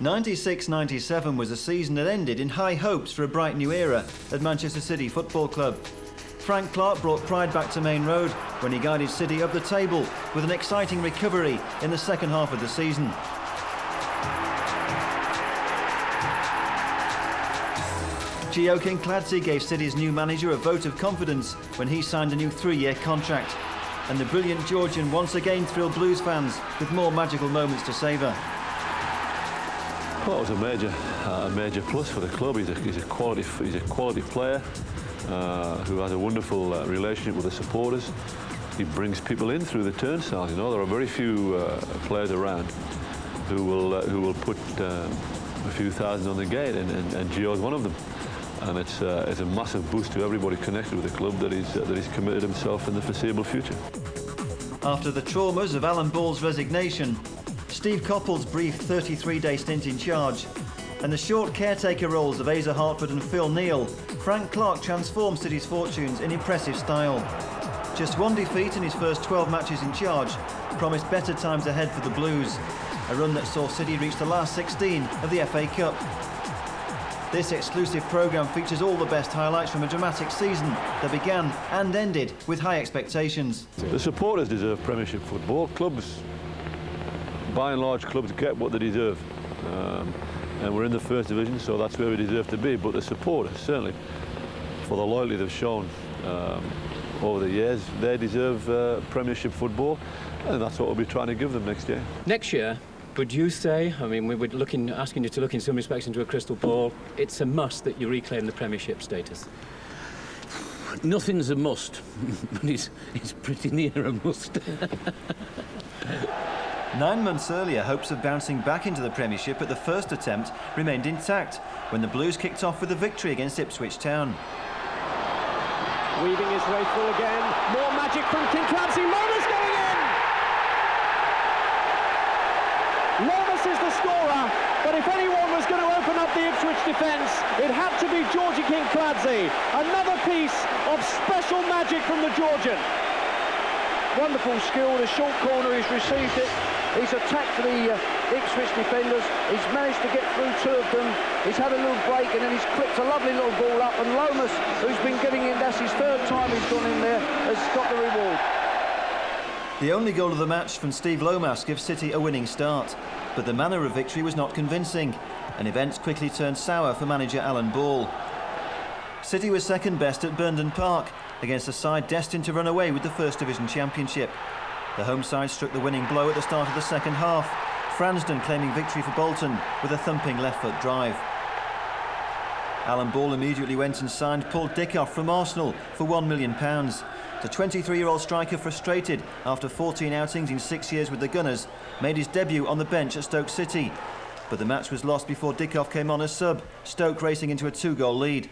96-97 was a season that ended in high hopes for a bright new era at Manchester City Football Club. Frank Clark brought pride back to Main Road when he guided City up the table with an exciting recovery in the second half of the season. Gio Kinkladze gave City's new manager a vote of confidence when he signed a new 3-year contract. And the brilliant Georgian once again thrilled Blues fans with more magical moments to savour. Well, it was a major plus for the club. He's a quality player who has a wonderful relationship with the supporters. He brings people in through the turnstiles. You know, there are very few players around who will put a few thousand on the gate, and Gio's one of them. And it's a massive boost to everybody connected with the club that he's committed himself in the foreseeable future. After the traumas of Alan Ball's resignation, Steve Coppell's brief 33-day stint in charge, and the short caretaker roles of Asa Hartford and Phil Neal, Frank Clark transformed City's fortunes in impressive style. Just one defeat in his first 12 matches in charge promised better times ahead for the Blues, a run that saw City reach the last 16 of the FA Cup. This exclusive programme features all the best highlights from a dramatic season that began and ended with high expectations. The supporters deserve Premiership football. Clubs, by and large, clubs get what they deserve. And we're in the First Division, so that's where we deserve to be. But the supporters, certainly, for the loyalty they've shown over the years, they deserve Premiership football, and that's what we'll be trying to give them next year. Next year, would you say, I mean, we were asking you to look in some respects into a crystal ball, it's a must that you reclaim the Premiership status? Nothing's a must, but it's pretty near a must. 9 months earlier, hopes of bouncing back into the Premiership at the first attempt remained intact when the Blues kicked off with a victory against Ipswich Town. Weaving his way through again, more magic from Kinkladze, Lomas going in! Lomas is the scorer, but if anyone was going to open up the Ipswich defence, it had to be Georgie Kinkladze. Another piece of special magic from the Georgian. Wonderful skill, the short corner, he's received it. He's attacked the Ipswich defenders. He's managed to get through 2 of them. He's had a little break and then he's clipped a lovely little ball up. And Lomas, who's been getting in, that's his 3rd time he's gone in there, has got the reward. The only goal of the match from Steve Lomas gives City a winning start. But the manner of victory was not convincing, and events quickly turned sour for manager Alan Ball. City was second best at Burnden Park against a side destined to run away with the First Division Championship. The home side struck the winning blow at the start of the second half, Fransden claiming victory for Bolton with a thumping left-foot drive. Alan Ball immediately went and signed Paul Dickov from Arsenal for £1 million. The 23-year-old striker, frustrated after 14 outings in 6 years with the Gunners, made his debut on the bench at Stoke City. But the match was lost before Dickov came on as sub, Stoke racing into a 2-goal lead.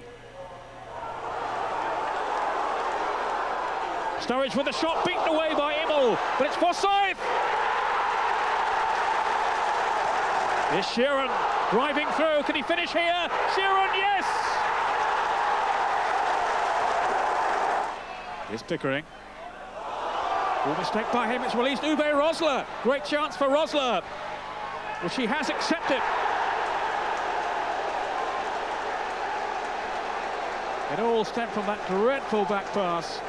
Sturridge with a shot beaten away by Immel, but it's Forsyth! Here's Sheeran driving through, can he finish here? Sheeran, yes! Here's Pickering. All mistake by him, it's released Uwe Rosler. Great chance for Rosler, which he has accepted. It all stemmed from that dreadful back pass.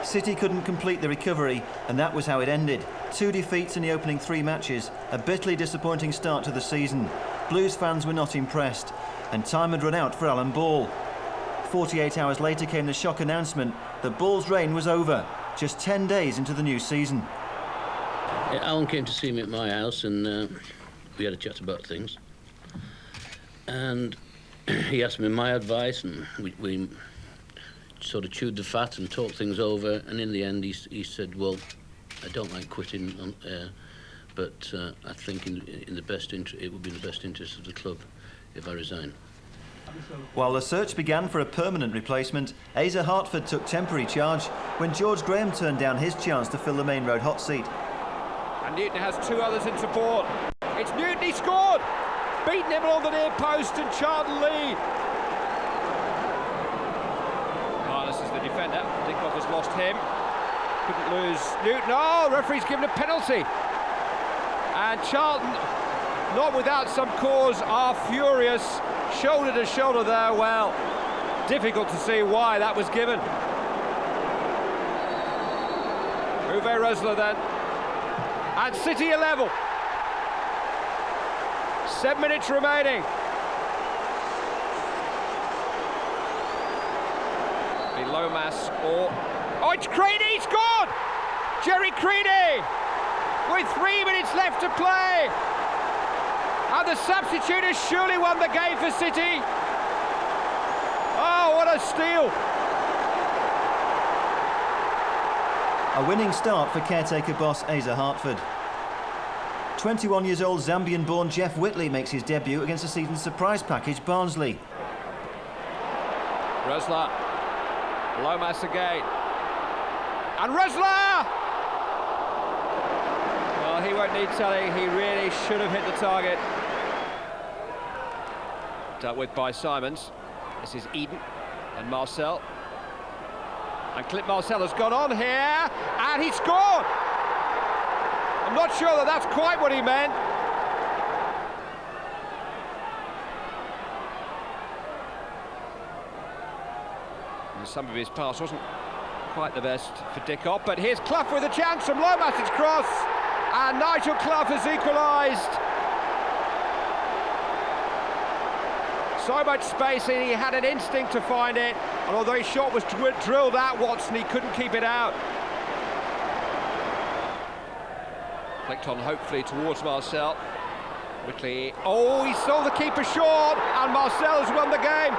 City couldn't complete the recovery, and that was how it ended. 2 defeats in the opening 3 matches, a bitterly disappointing start to the season. Blues fans were not impressed, and time had run out for Alan Ball. 48 hours later came the shock announcement that Ball's reign was over, just 10 days into the new season. Alan came to see me at my house, and we had a chat about things. And he asked me my advice, and we sort of chewed the fat and talked things over, and in the end he said, well, I don't like quitting, but I think in the best it would be in the best interest of the club if I resign. While the search began for a permanent replacement, Asa Hartford took temporary charge when George Graham turned down his chance to fill the Main Road hot seat. And Newton has 2 others in support. It's Newton, he scored! Beaten him on the near post, and Charlton lead. This is the defender. Dickov has lost him. Couldn't lose Newton. Oh, referee's given a penalty. And Charlton not without some cause, are furious. Shoulder to shoulder there, well, difficult to see why that was given. Uwe Rosler then. And City are level. 7 minutes remaining. Be Lomas or... Oh, it's Creaney, scored! Gerry Creaney with 3 minutes left to play. And the substitute has surely won the game for City. Oh, what a steal. A winning start for caretaker boss Asa Hartford. 21 years old Zambian-born Jeff Whitley makes his debut against the season's surprise package Barnsley. Rosler, Lomas again. And Rosler! Well, he won't need telling, he really should have hit the target. Dealt with by Simons. This is Eden and Marcel. And Clint Marcel has gone on here, and he scored! I'm not sure that that's quite what he meant. And some of his pass wasn't quite the best for Dickov, but here's Clough with a chance from Lomas' cross, and Nigel Clough has equalised. So much space, and he had an instinct to find it, and although his shot was drilled at Watson, he couldn't keep it out. Flicked on hopefully towards Marcel. Whitley, oh, he saw the keeper short, and Marcel has won the game.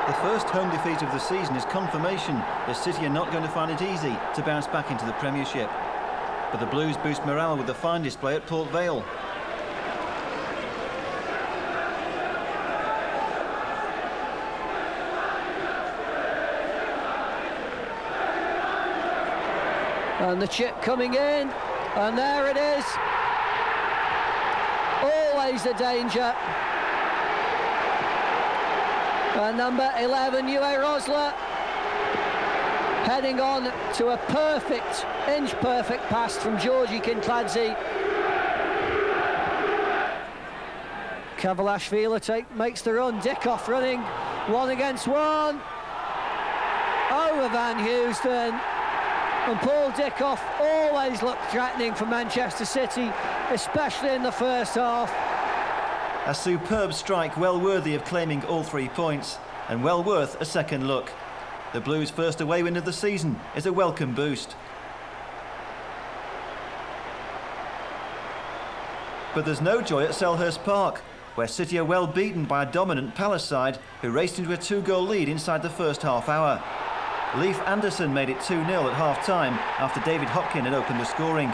The first home defeat of the season is confirmation that City are not going to find it easy to bounce back into the Premiership. But the Blues boost morale with a fine display at Port Vale. And the chip coming in, and there it is. Always a danger. And number 11, Uwe Rosler, heading on to a perfect, inch-perfect pass from Georgi Kinkladze. Kavalashvili makes the run, Dickov running, 1 against 1. Over Van Houston. And Paul Dickov always looked threatening for Manchester City, especially in the first half. A superb strike, well worthy of claiming all 3 points, and well worth a second look. The Blues' first away win of the season is a welcome boost. But there's no joy at Selhurst Park, where City are well beaten by a dominant Palace side who raced into a 2-goal lead inside the first half hour. Leif Anderson made it 2-0 at half-time after David Hopkin had opened the scoring.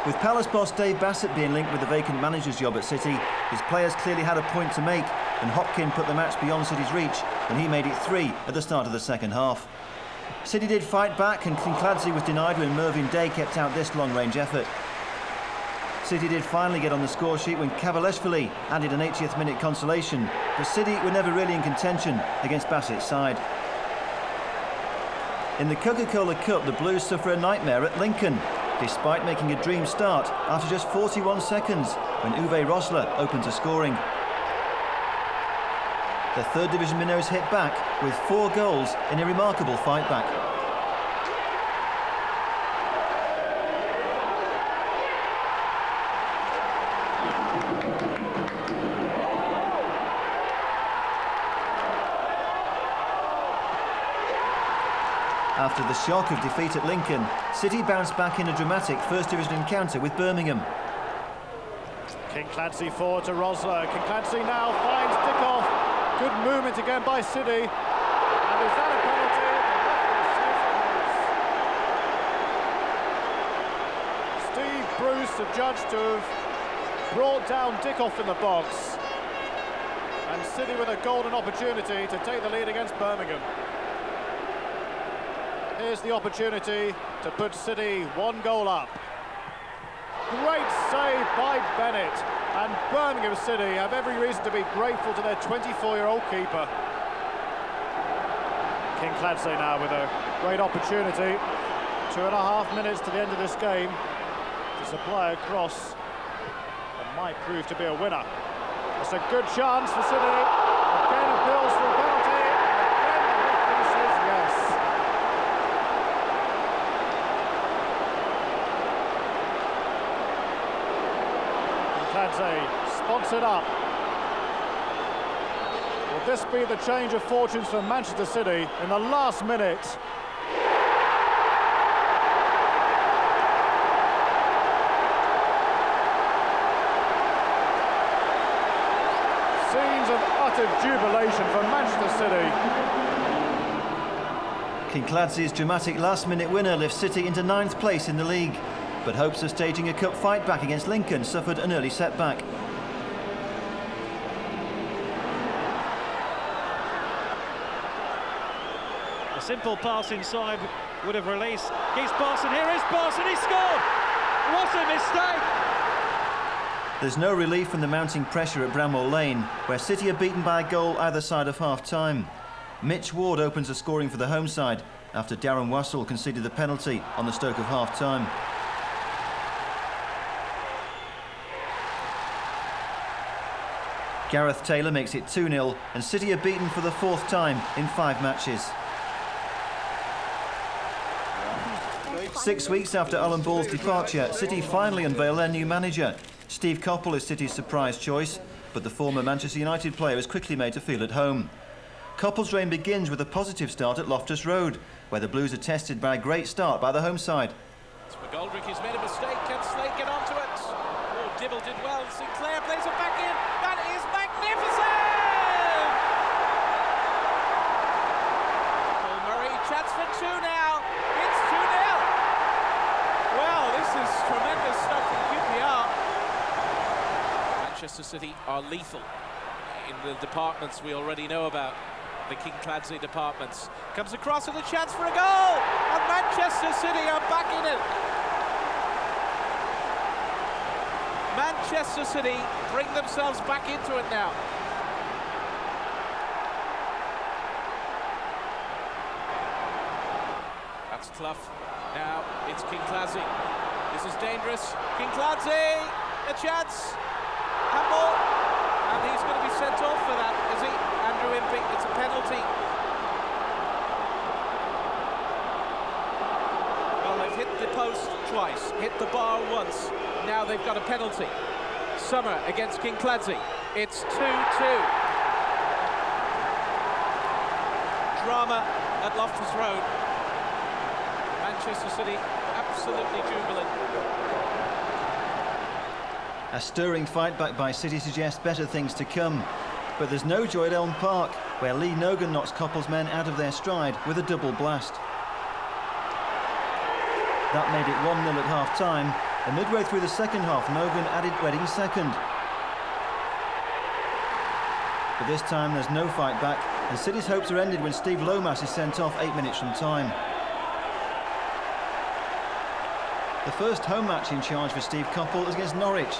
With Palace boss Dave Bassett being linked with the vacant manager's job at City, his players clearly had a point to make, and Hopkin put the match beyond City's reach when he made it 3 at the start of the second half. City did fight back, and Kinkladze was denied when Mervyn Day kept out this long-range effort. City did finally get on the score sheet when Kavalashvili added an 80th minute consolation, but City were never really in contention against Bassett's side. In the Coca-Cola Cup, the Blues suffer a nightmare at Lincoln, despite making a dream start after just 41 seconds when Uwe Rosler opened to scoring. The 3rd Division minnows hit back with 4 goals in a remarkable fight back. After the shock of defeat at Lincoln, City bounced back in a dramatic First Division encounter with Birmingham. Kinkladze forward to Rosler. Kinkladze now finds Dickov. Good movement again by City. And is that a penalty? Steve Bruce adjudged to have brought down Dickov in the box. And City with a golden opportunity to take the lead against Birmingham. Here's the opportunity to put City 1 goal up. Great save by Bennett, and Birmingham City have every reason to be grateful to their 24-year-old keeper. Kinkladze now with a great opportunity. 2.5 minutes to the end of this game to supply a cross might prove to be a winner. It's a good chance for City. Again appeals for a penalty. Again the referee says yes. Kinkladze spots it up. Will this be the change of fortunes for Manchester City in the last minute? Scenes of utter jubilation for Manchester City. Kinkladze's dramatic last-minute winner lifts City into 9th place in the league, but hopes of staging a cup fight back against Lincoln suffered an early setback. A simple pass inside would have released. He's Parson, here is Parson, he scored! What a mistake! There's no relief from the mounting pressure at Bramwell Lane, where City are beaten by a goal either side of half-time. Mitch Ward opens the scoring for the home side after Darren Wassell conceded the penalty on the stroke of half-time. Gareth Taylor makes it 2-0 and City are beaten for the 4th time in 5 matches. 6 weeks after Alan Ball's departure, City finally unveil their new manager. Steve Coppell is City's surprise choice, but the former Manchester United player is quickly made to feel at home. Coppell's reign begins with a positive start at Loftus Road, where the Blues are tested by a great start by the home side. McGoldrick has made a mistake. Can Slade get onto it? Oh, Dibble did well. Sinclair plays it back in. That is magnificent! Paul Murray, chance for 2 now. It's 2-0. Well, this is tremendous stuff from QPR. Manchester City are lethal in the departments we already know about. The Kinkladze departments. Comes across with a chance for a goal! And Manchester City are back in it. Manchester City bring themselves back into it now. That's Clough. Now it's Kinkladze. This is dangerous. Kinkladze, a chance. Handball. And he's going to be sent off for that, is he? Andrew Impey, it's a penalty. Well, they've hit the post twice, hit the bar once. Now they've got a penalty. Summer against Kinkladze. It's 2-2. Drama at Loftus Road. Manchester City absolutely jubilant. A stirring fight back by City suggests better things to come. But there's no joy at Elm Park, where Lee Nogan knocks Coppell's men out of their stride with a double blast. That made it 1-0 at half-time, and midway through the second half, Nogan added Reading's second. But this time there's no fight back, and City's hopes are ended when Steve Lomas is sent off 8 minutes from time. The first home match in charge for Steve Coppell is against Norwich,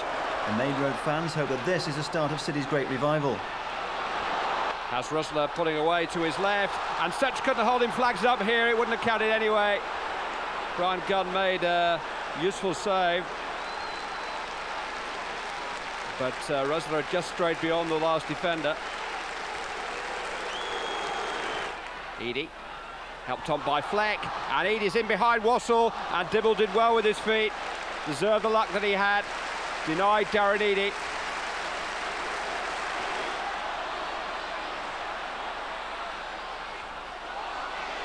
and Maid Road fans hope that this is the start of City's great revival. Has Rosler pulling away to his left, and Such couldn't hold him flags up here, it wouldn't have counted anyway. Brian Gunn made a useful save, but Rosler just strayed beyond the last defender. Eadie, helped on by Fleck, and Eadie's in behind Wassell, and Dibble did well with his feet, deserved the luck that he had, denied Darren Eadie.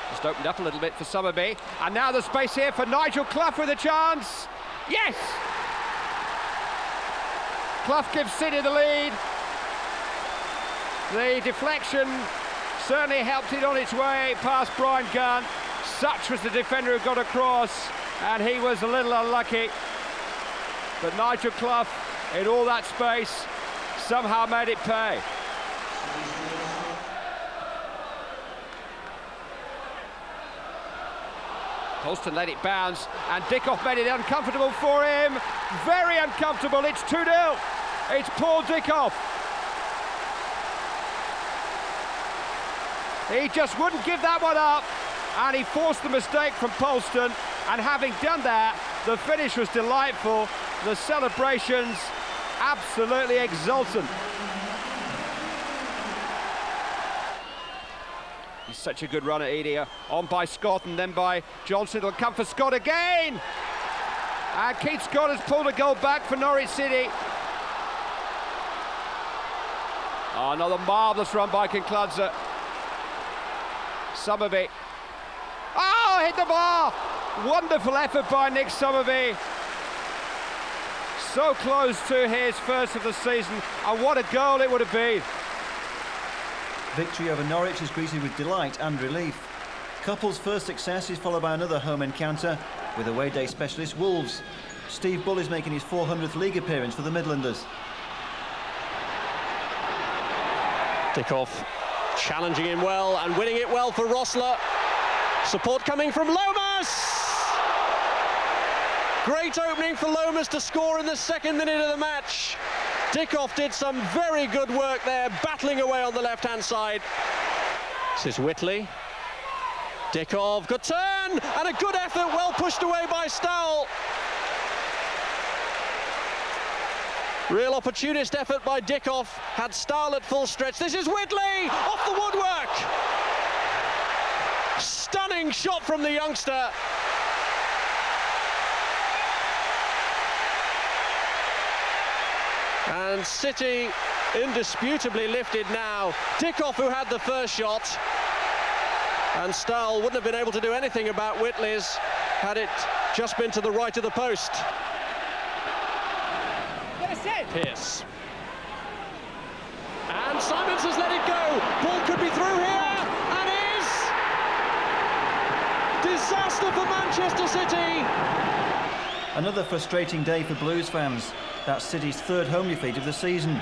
Just opened up a little bit for Summerby, and now the space here for Nigel Clough with a chance. Yes! Clough gives City the lead. The deflection certainly helped it on its way past Brian Gunn. Such was the defender who got across, and he was a little unlucky. But Nigel Clough, in all that space, somehow made it pay. Colston let it bounce, and Dickoff made it uncomfortable for him. Very uncomfortable, it's 2-0. It's Paul Dickoff. He just wouldn't give that one up, and he forced the mistake from Polston, and having done that, the finish was delightful. The celebrations absolutely exultant. He's such a good runner, Edie. On by Scott and then by Johnson. It'll come for Scott again. And Keith Scott has pulled a goal back for Norwich City. Oh, another marvellous run by Kinkladze. Summerby. Oh, hit the bar! Wonderful effort by Nick Summerby. So close to his first of the season, and what a goal it would have been. Victory over Norwich is greeted with delight and relief. Couple's first success is followed by another home encounter with away day specialist Wolves. Steve Bull is making his 400th league appearance for the Midlanders. Dickoff challenging him well and winning it well for Rosler. Support coming from Lomas. Great opening for Lomas to score in the second minute of the match. Dickoff did some very good work there, battling away on the left-hand side. This is Whitley. Dickoff, good turn, and a good effort, well pushed away by Stowell. Real opportunist effort by Dickoff, had Stowell at full stretch. This is Whitley, off the woodwork. Stunning shot from the youngster. And City indisputably lifted now. Dickoff, who had the first shot, and Stowell wouldn't have been able to do anything about Whitley's had it just been to the right of the post. Pearce. And Simons has let it go. Ball could be through here, and is. Disaster for Manchester City. Another frustrating day for Blues fans. That's City's third home defeat of the season.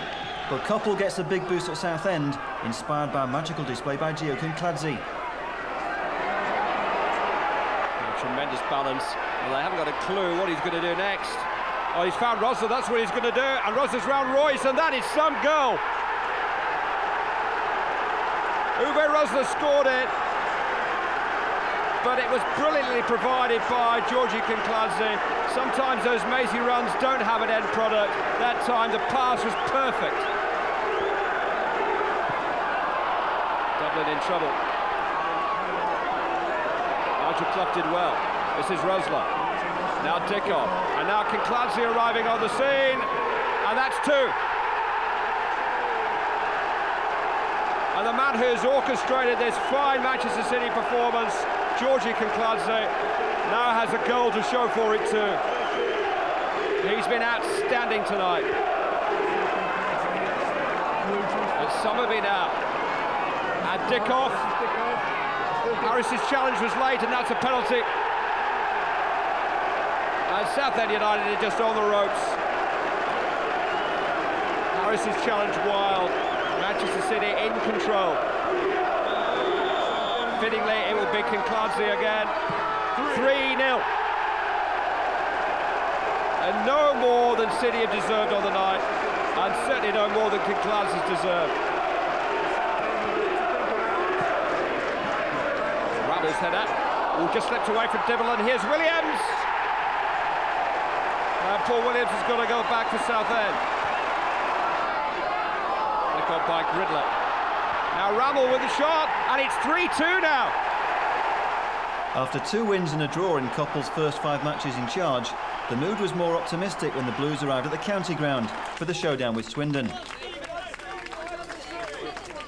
But Couple gets a big boost at Southend, inspired by a magical display by Gio Kinkladze. Tremendous balance. Well, they haven't got a clue what he's going to do next. Oh, he's found Rosler, that's what he's going to do. And Rosler's round Royce, and that is some goal. Uwe Rosler scored it. But it was brilliantly provided by Georgi Kinkladze. Sometimes those mazy runs don't have an end product. That time the pass was perfect. Dublin in trouble. Nigel Clough did well. This is Rosler. Now Dickoff. And now Kinkladze arriving on the scene. And that's two. And the man who's orchestrated this fine Manchester City performance, Georgi Kinkladze, now has a goal to show for it too. He's been outstanding tonight. And Summerby now. And Dickoff. Harris's challenge was late, and that's a penalty. And Southend United are just on the ropes. Harris's challenge wild. Manchester City in control. Fittingly, it will be Kinkladze again. 3-0. And no more than City have deserved on the night, and certainly no more than Kinkladze's deserved. Rabble's header. Oh, just slipped away from Dibble, and here's Williams. And Paul Williams has got to go back for Southend. Pick up by Gridler. Now Rabble with the shot, and it's 3-2 now. After 2 wins and a draw in Couple's first 5 matches in charge, the mood was more optimistic when the Blues arrived at the county ground for the showdown with Swindon.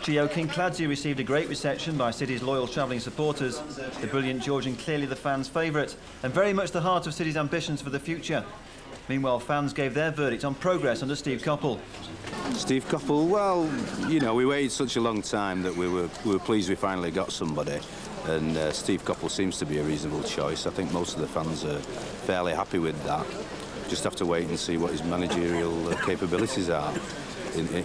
Gio Kinkladze received a great reception by City's loyal travelling supporters. The brilliant Georgian clearly the fans' favourite, and very much the heart of City's ambitions for the future. Meanwhile, fans gave their verdict on progress under Steve Coppell. Steve Coppell, well, you know, we waited such a long time that we were pleased we finally got somebody, and Steve Coppell seems to be a reasonable choice. I think most of the fans are fairly happy with that. Just have to wait and see what his managerial capabilities are.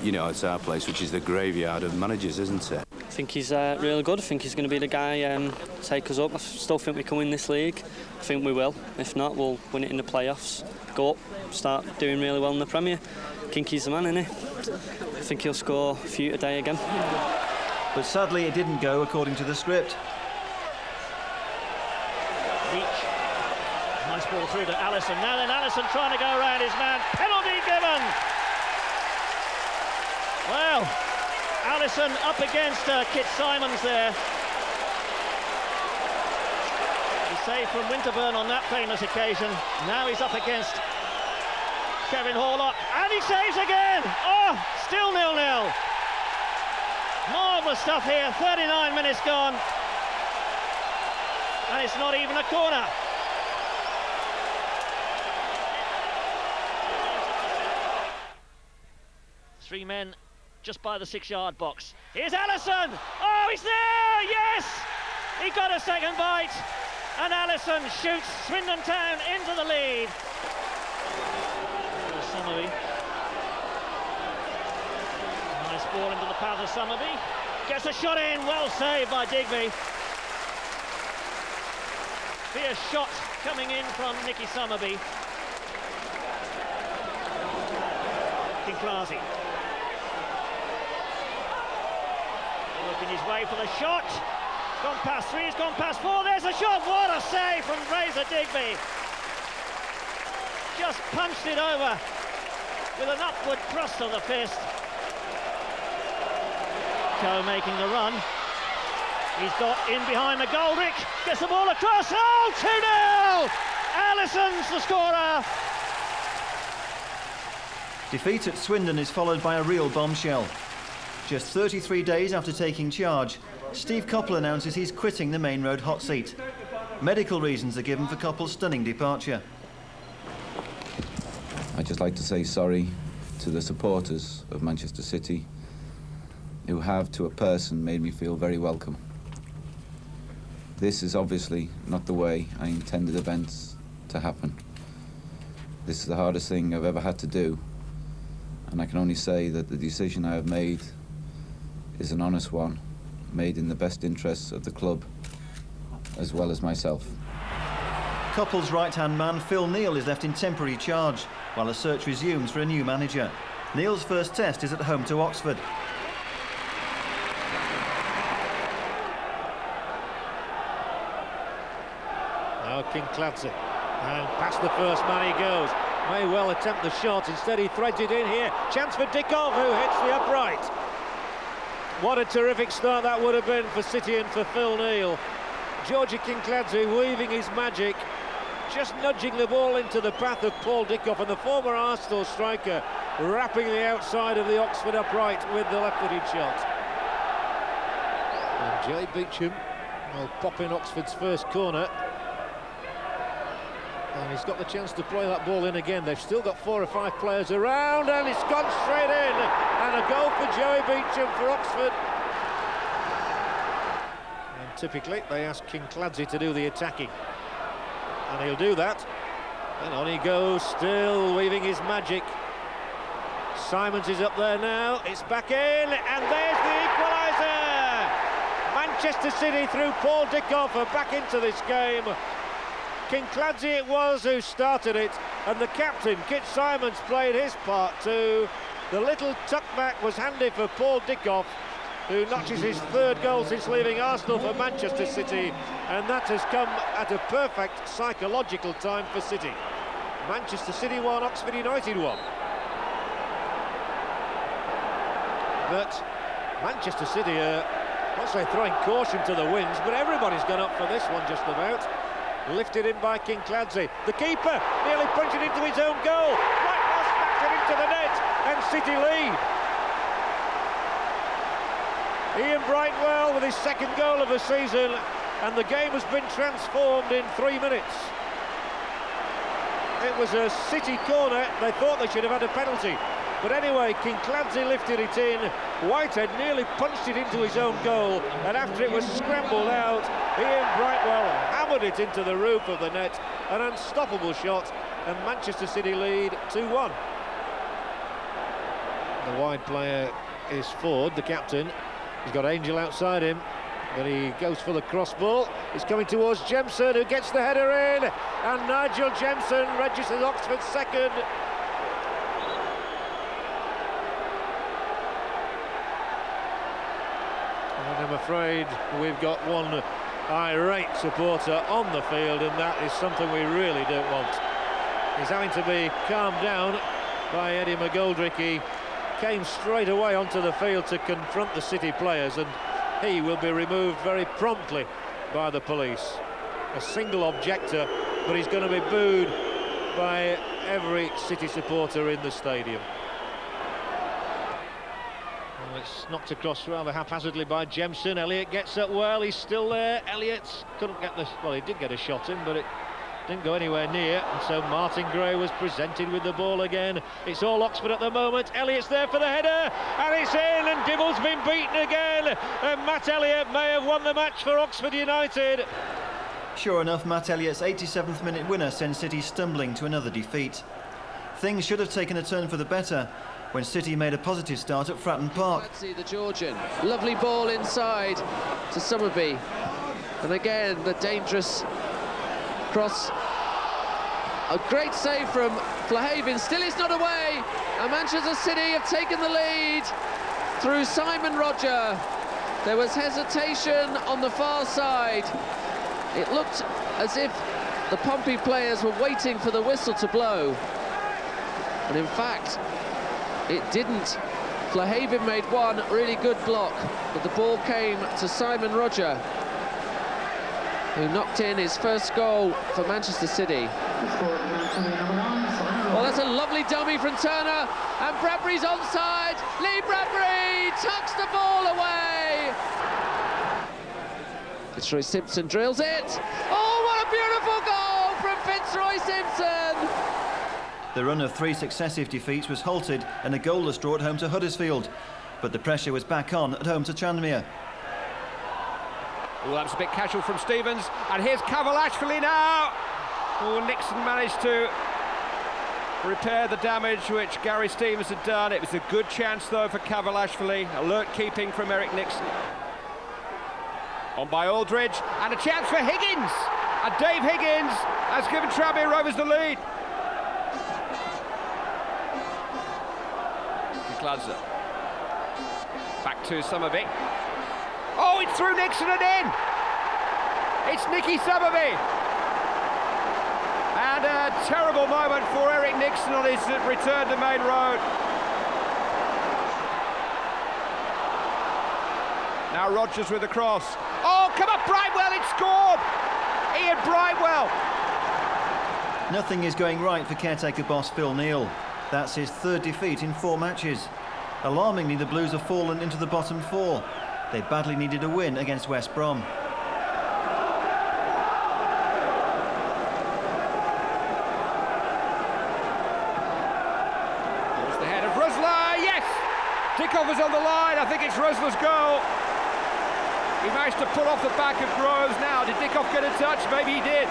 You know, it's our place, which is the graveyard of managers, isn't it? I think he's really good. I think he's going to be the guy take us up. I still think we can win this league. I think we will. If not, we'll win it in the playoffs, go up, start doing really well in the Premier. Kinky's the man, isn't he? I think he'll score a few today again. But sadly, it didn't go according to the script. Leach. Nice ball through to Allison. Now then, Allison trying to go around his man. Penalty given! Alisson up against Kit Symons there. He saved from Winterburn on that famous occasion. Now he's up against Kevin Horlock, and he saves again! Oh, still 0-0. Marvellous stuff here, 39 minutes gone. And it's not even a corner. Three men just by the 6-yard box. Here's Alisson! Oh, he's there! Yes! He got a second bite, and Alisson shoots Swindon Town into the lead. Summerby. Nice ball into the path of Summerby. Gets a shot in, well saved by Digby. Fierce shot coming in from Nicky Summerby. Kinklasi. Working his way for the shot. Gone past 3, he's gone past 4, there's a shot! What a save from Fraser Digby! Just punched it over with an upward thrust of the fist. Coe making the run. He's got in behind McGoldrick, gets the ball across, oh, 2-0! Alisson's the scorer. Defeat at Swindon is followed by a real bombshell. Just 33 days after taking charge, Steve Coppell announces he's quitting the Main Road hot seat. Medical reasons are given for Coppell's stunning departure. I'd just like to say sorry to the supporters of Manchester City who have, to a person, made me feel very welcome. This is obviously not the way I intended events to happen. This is the hardest thing I've ever had to do, and I can only say that the decision I have made is an honest one, made in the best interests of the club as well as myself. Coppell's right-hand man, Phil Neal, is left in temporary charge, while a search resumes for a new manager. Neal's first test is at home to Oxford. Now Kinklasi, and past the first man he goes. May well attempt the shot, instead he threads it in here. Chance for Dickov, who hits the upright. What a terrific start that would have been for City and for Phil Neal. Georgie Kinklasi weaving his magic, just nudging the ball into the path of Paul Dickov, and the former Arsenal striker wrapping the outside of the Oxford upright with the left-footed shot. And Jay Beecham will pop in Oxford's first corner. And he's got the chance to play that ball in again. They've still got 4 or 5 players around, and it's gone straight in. And a goal for Joey Beecham for Oxford. And typically, they ask Kinklasi to do the attacking. And he'll do that. And on he goes, still weaving his magic. Simons is up there now. It's back in, and there's the equaliser. Manchester City through Paul Dickov are back into this game. Kinklasi it was who started it, and the captain, Kit Symons, played his part too. The little tuckback was handy for Paul Dickov, who notches his 3rd goal since leaving Arsenal for Manchester City, and that has come at a perfect psychological time for City. Manchester City won, Oxford United won. But Manchester City are, not say throwing caution to the winds, but everybody's gone up for this one just about. Lifted in by Kinklasi. The keeper nearly punched it into his own goal. Brightwell smacks it into the net, and City lead. Ian Brightwell with his 2nd goal of the season, and the game has been transformed in 3 minutes. It was a City corner. They thought they should have had a penalty. But anyway, Kinklasi lifted it in. Whitehead nearly punched it into his own goal, and after it was scrambled out, Ian Brightwell hammered it into the roof of the net. An unstoppable shot, and Manchester City lead 2-1. The wide player is Ford, the captain. He's got Angel outside him, but he goes for the cross ball. He's coming towards Jemson, who gets the header in, and Nigel Jemson registers Oxford's 2nd. I'm afraid we've got one irate supporter on the field, and that is something we really don't want. He's having to be calmed down by Eddie McGoldrick. He came straight away onto the field to confront the City players, and he will be removed very promptly by the police. A single objector, but he's going to be booed by every City supporter in the stadium. Well, it's knocked across rather haphazardly by Jemson. Elliott gets up well, he's still there. Elliott couldn't get the... well, he did get a shot in, but it didn't go anywhere near, and so Martin Gray was presented with the ball again. It's all Oxford at the moment. Elliott's there for the header, and it's in, and Dibble's been beaten again, and Matt Elliott may have won the match for Oxford United. Sure enough, Matt Elliott's 87th minute winner sends City stumbling to another defeat. Things should have taken a turn for the better when City made a positive start at Fratton Park. The Georgian, lovely ball inside to Summerby, and again the dangerous cross. A great save from Flahaven, still is not away, and Manchester City have taken the lead through Simon Roger. There was hesitation on the far side. It looked as if the Pompey players were waiting for the whistle to blow, and in fact it didn't. Flahaven made one really good block, but the ball came to Simon Roger, who knocked in his first goal for Manchester City. Well, that's a lovely dummy from Turner, and Bradbury's onside. Lee Bradbury tucks the ball away. Fitzroy Simpson drills it. Oh, what a beautiful goal from Fitzroy Simpson! The run of 3 successive defeats was halted and a goalless draw at home to Huddersfield, but the pressure was back on at home to Tranmere. Oh, that was a bit casual from Stevens, and here's Cavalashvili now. Oh, Nixon managed to repair the damage which Gary Stevens had done. It was a good chance though for Cavalashvili. Alert keeping from Eric Nixon. On by Aldridge, and a chance for Higgins, and Dave Higgins has given Tranmere Rovers the lead. Gladzer back to Summerby. Oh, it's through Nixon and in. It's Nicky Summerby, and a terrible moment for Eric Nixon on his return to Main Road. Now Rodgers with the cross. Oh, come on, Brightwell, it's scored! Ian Brightwell. Nothing is going right for caretaker boss Phil Neal. That's his 3rd defeat in 4 matches. Alarmingly, the Blues have fallen into the bottom 4. They badly needed a win against West Brom. There's the head of Rusler, yes! Dickoff is on the line, I think it's Rusler's goal. He managed to pull off the back of Groves now. Did Dickoff get a touch? Maybe he did.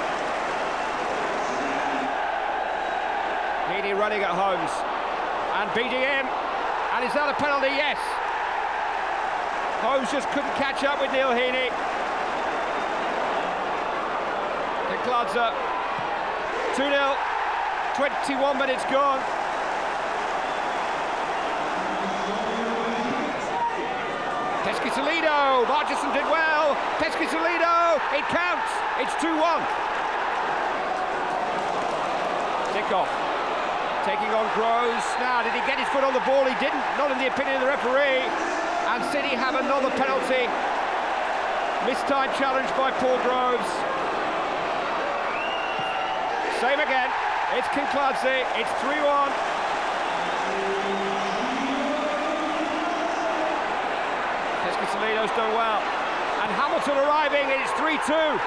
Heaney running at Holmes. And BDM. And is that a penalty? Yes. Holmes just couldn't catch up with Neil Heaney. The Gladzer. 2-0. 21 minutes gone. Pesky-Toledo. Marchison did well. Pesky-Toledo. It counts. It's 2-1. Dickoff. Taking on Groves. Now, did he get his foot on the ball? He didn't, not in the opinion of the referee. And City have another penalty. Mistime challenge by Paul Groves. Same again. It's Kincladze. It's 3-1. Pesky-Toledo's done well. And Hamilton arriving, and it's 3-2.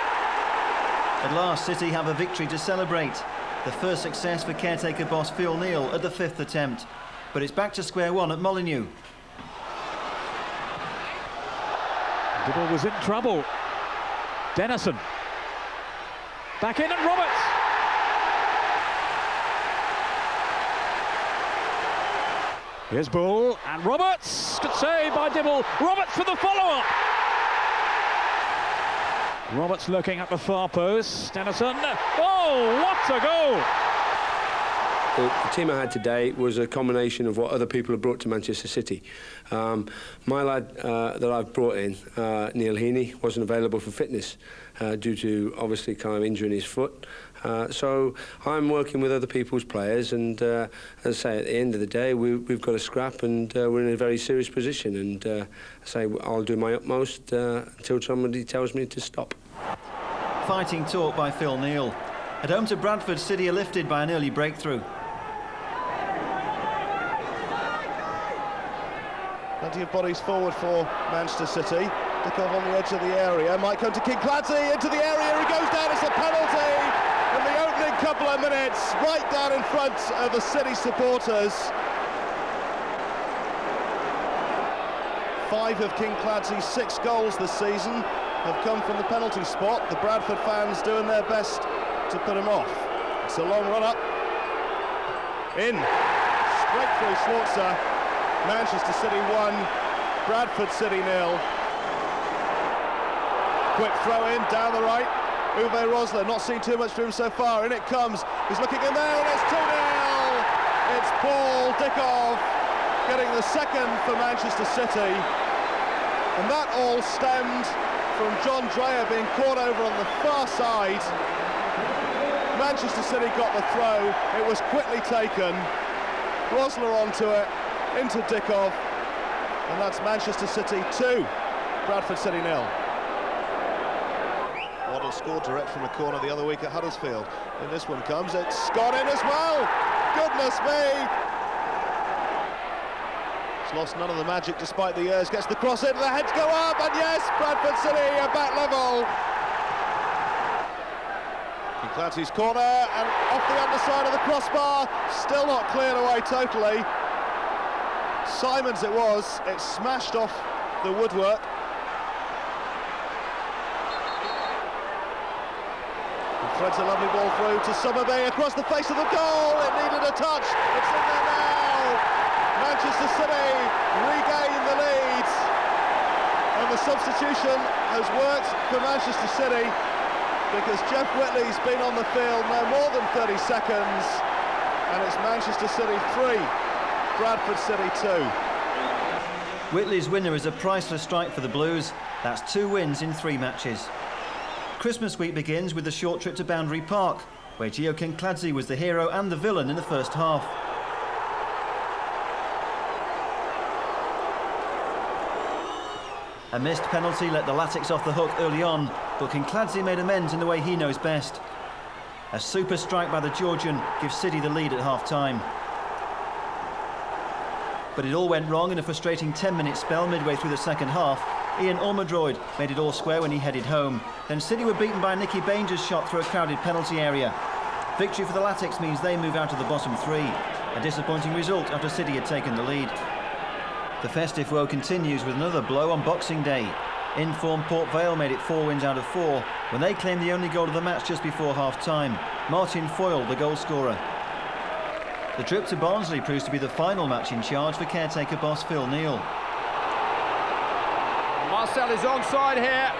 At last, City have a victory to celebrate. The first success for caretaker boss Phil Neal at the 5th attempt. But it's back to square one at Molineux. Dibble was in trouble. Dennison. Back in, and Roberts. Here's Bull, and Roberts. Good save by Dibble. Roberts for the follow-up. Roberts looking at the far post. Dennison. Oh, what a goal! The team I had today was a combination of what other people have brought to Manchester City. My lad that I've brought in, Neil Heaney, wasn't available for fitness due to obviously kind of injuring his foot. So I'm working with other people's players, and as I say, at the end of the day, we've got a scrap, and we're in a very serious position. And I say I'll do my utmost until somebody tells me to stop. Fighting talk by Phil Neal. At home to Bradford, City are lifted by an early breakthrough. Plenty of bodies forward for Manchester City. Dickov on the edge of the area, might come to Kinkladze, into the area, he goes down, it's a penalty in the opening couple of minutes, right down in front of the City supporters. 5 of Kinkladze's 6 goals this season have come from the penalty spot. The Bradford fans doing their best to put him off. It's a long run up. In, straight through Schwarzer. Manchester City 1, Bradford City 0. Quick throw in, down the right. Uwe Rosler, not seen too much from him so far. In it comes, he's looking in there, and it's 2-0! It's Paul Dickov getting the second for Manchester City. And that all stemmed from John Dreyer being caught over on the far side. Manchester City got the throw, it was quickly taken. Rosler onto it, into Dickov, and that's Manchester City 2, Bradford City 0. Waddle scored direct from a corner the other week at Huddersfield. And this one comes, it's gone in as well! Goodness me! It's lost none of the magic despite the years, gets the cross in, the heads go up, and yes, Bradford City are back level! Kinkladze's corner, and off the underside of the crossbar, still not cleared away totally. Simons it was, it smashed off the woodwork. He threads a lovely ball through to Summerby across the face of the goal. It needed a touch, it's in there now. Manchester City regain the lead. And the substitution has worked for Manchester City because Jeff Whitley's been on the field no more than 30 seconds. And it's Manchester City 3. Bradford City 2. Whitley's winner is a priceless strike for the Blues. That's 2 wins in 3 matches. Christmas week begins with a short trip to Boundary Park, where Gio Kinkladze was the hero and the villain in the first half. A missed penalty let the Latics off the hook early on, but Kinkladze made amends in the way he knows best. A super strike by the Georgian gives City the lead at half-time. But it all went wrong in a frustrating 10-minute spell midway through the second half. Ian Ormodroyd made it all square when he headed home. Then City were beaten by Nicky Bainger's shot through a crowded penalty area. Victory for the Latics means they move out of the bottom 3. A disappointing result after City had taken the lead. The festive woe continues with another blow on Boxing Day. In-form Port Vale made it 4 wins out of 4 when they claimed the only goal of the match just before half-time. Martin Foyle, the goal scorer. The trip to Barnsley proves to be the final match in charge for caretaker boss Phil Neal. Marcel is onside here.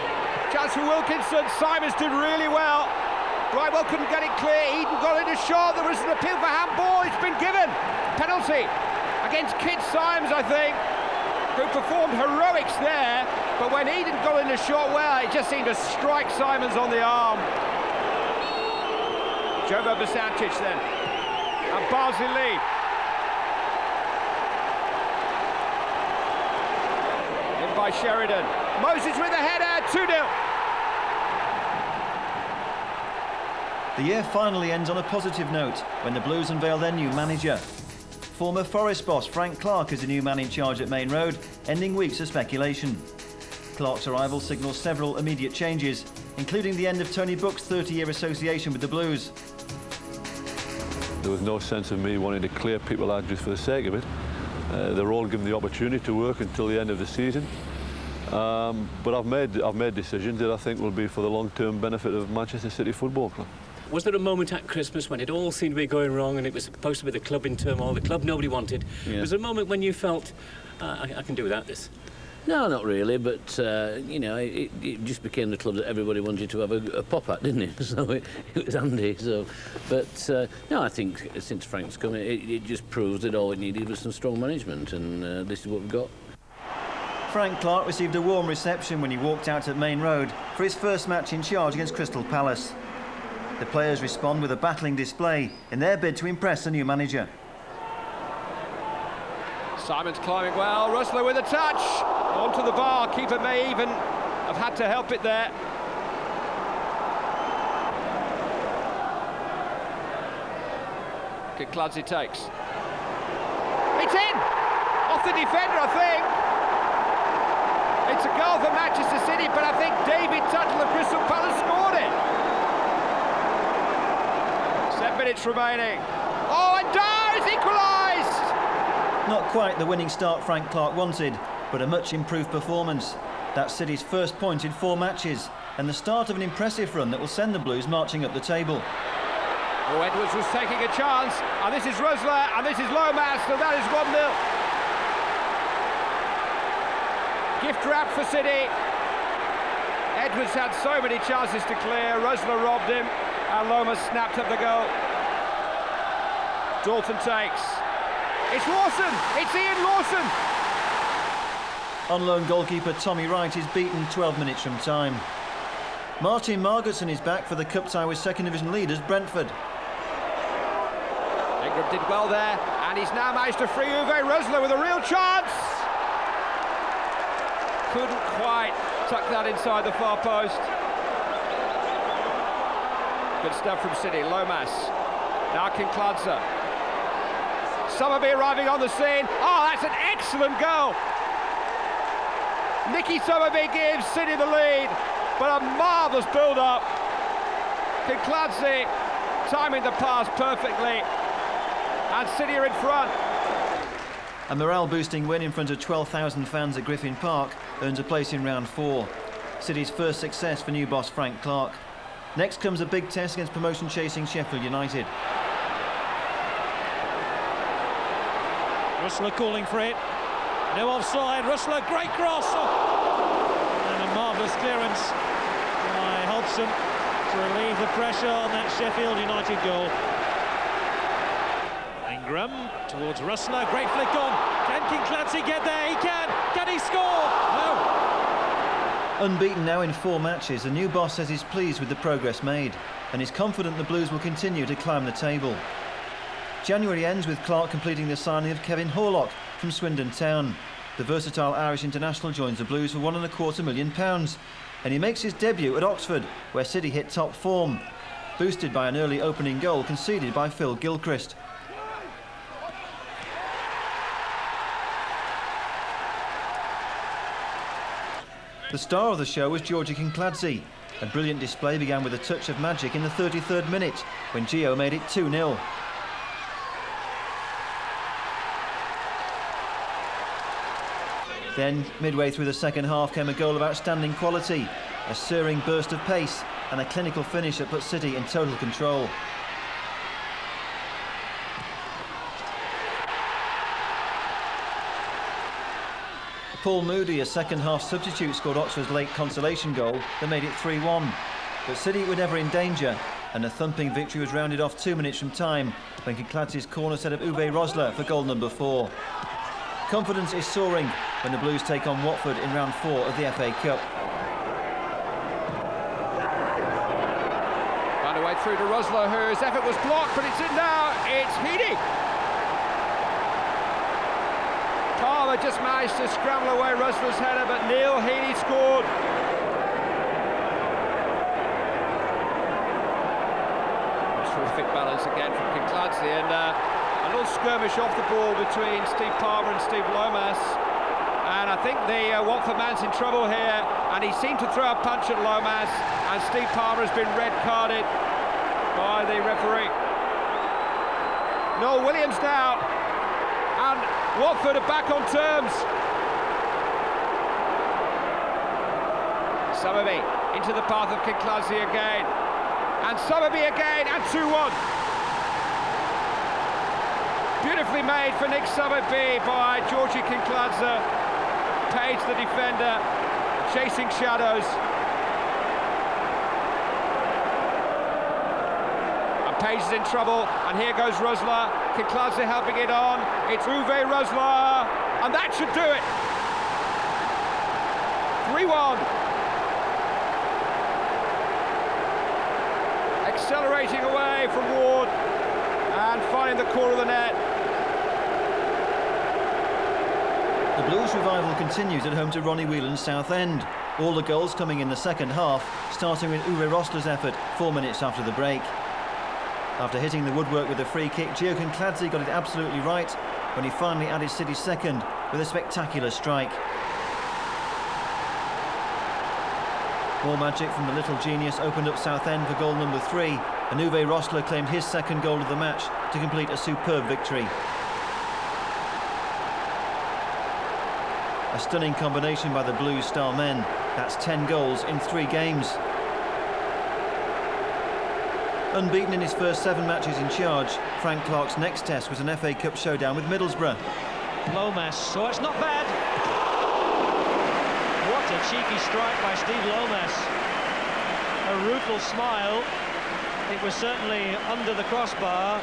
Chance for Wilkinson. Simons did really well. Brightwell couldn't get it clear. Eden got in a shot. There was an appeal for handball. It's been given. Penalty against Kid Symes, I think, who performed heroics there. But when Eden got in a shot, well, it just seemed to strike Simons on the arm. Jovo Basantic then. And Barnsley lead. In by Sheridan. Moses with the header, 2-0. The year finally ends on a positive note when the Blues unveil their new manager. Former Forest boss Frank Clark is the new man in charge at Main Road, ending weeks of speculation. Clark's arrival signals several immediate changes, including the end of Tony Book's 30-year association with the Blues. There was no sense of me wanting to clear people out just for the sake of it. They're all given the opportunity to work until the end of the season. But I've made decisions that I think will be for the long-term benefit of Manchester City Football Club. Was there a moment at Christmas when it all seemed to be going wrong and it was supposed to be the club in turmoil, the club nobody wanted? Yeah. Was there a moment when you felt, I can do without this? No, not really, but, you know, it just became the club that everybody wanted to have a pop at, didn't it? So it was handy. So, but, no, I think since Frank's come, it just proves that all it needed was some strong management, and this is what we've got. Frank Clark received a warm reception when he walked out at Main Road for his first match in charge against Crystal Palace. The players respond with a battling display in their bid to impress the new manager. Simon's climbing well, Rösler with a touch, onto the bar, keeper may even have had to help it there. Kinkladze takes. It's in! Off the defender, I think. It's a goal for Manchester City, but I think David Tuttle of Crystal Palace scored it. 7 minutes remaining. Oh, and Dyer is equalised! Not quite the winning start Frank Clark wanted, but a much improved performance. That's City's first point in 4 matches, and the start of an impressive run that will send the Blues marching up the table. Oh, Edwards was taking a chance, and this is Rösler, and this is Lomas, so that is 1-0. Gift wrap for City. Edwards had so many chances to clear, Rösler robbed him, and Lomas snapped up the goal. Dalton takes. It's Lawson! It's Ian Lawson! On loan goalkeeper Tommy Wright is beaten 12 minutes from time. Martin Margetson is back for the cup tie with second division leaders Brentford. Ingram did well there, and he's now managed to free Uwe Rösler with a real chance! Couldn't quite tuck that inside the far post. Good stuff from City. Lomas. Now Kinkladze. Summerby arriving on the scene. Oh, that's an excellent goal! Nicky Summerby gives City the lead, but a marvellous build-up. Kinkladze timing the pass perfectly, and City are in front. A morale-boosting win in front of 12,000 fans at Griffin Park earns a place in round 4. City's first success for new boss Frank Clark. Next comes a big test against promotion-chasing Sheffield United. Rösler calling for it. No offside. Rösler, great cross. Oh. And a marvellous clearance by Hodgson to relieve the pressure on that Sheffield United goal. Ingram towards Rösler. Great flick on. Can Kinkladze get there? He can. Can he score? No. Unbeaten now in 4 matches, the new boss says he's pleased with the progress made and is confident the Blues will continue to climb the table. January ends with Clark completing the signing of Kevin Horlock from Swindon Town. The versatile Irish international joins the Blues for £1.25 million, and he makes his debut at Oxford, where City hit top form, boosted by an early opening goal conceded by Phil Gilchrist. The star of the show was Georgie Kinkladze. A brilliant display began with a touch of magic in the 33rd minute, when Gio made it 2-0. Then, midway through the second half, came a goal of outstanding quality, a searing burst of pace and a clinical finish that put City in total control. Paul Moody, a second-half substitute, scored Oxford's late consolation goal that made it 3-1. But City were never in danger, and a thumping victory was rounded off 2 minutes from time when Kinkladze's corner set up Uwe Rösler for goal number 4. Confidence is soaring when the Blues take on Watford in round 4 of the FA Cup. Found a way through to Rösler, whose effort was blocked, but it's in now. It's Heaney. Palmer just managed to scramble away Rösler's header, but Neil Heaney scored. Terrific balance again from Kinkladze, and a little skirmish off the ball between Steve Palmer and Steve Lomas, and I think the Watford man's in trouble here, and he seemed to throw a punch at Lomas, and Steve Palmer has been red carded by the referee. Noel Williams now, and Watford are back on terms. Summerby into the path of Kinkladze again, and Summerby again, and 2-1. Beautifully made for Nick Summerby by Georgie Kinkladze. Page the defender, chasing shadows. And Page is in trouble, and here goes Rösler. Kinkladze helping it on. It's Uwe Rösler, and that should do it. 3-1. accelerating away from Ward and finding the corner of the net. The Blues revival continues at home to Ronnie Whelan's Southend. All the goals coming in the second half, starting with Uwe Rosler's effort 4 minutes after the break. After hitting the woodwork with a free kick, Gio Kinkladze got it absolutely right when he finally added City's second with a spectacular strike. More magic from the little genius opened up Southend for goal number 3, and Uwe Rosler claimed his second goal of the match to complete a superb victory. A stunning combination by the Blues star men. That's 10 goals in 3 games. Unbeaten in his first 7 matches in charge, Frank Clark's next test was an FA Cup showdown with Middlesbrough. Lomas, so it's not bad. What a cheeky strike by Steve Lomas. A rueful smile. It was certainly under the crossbar,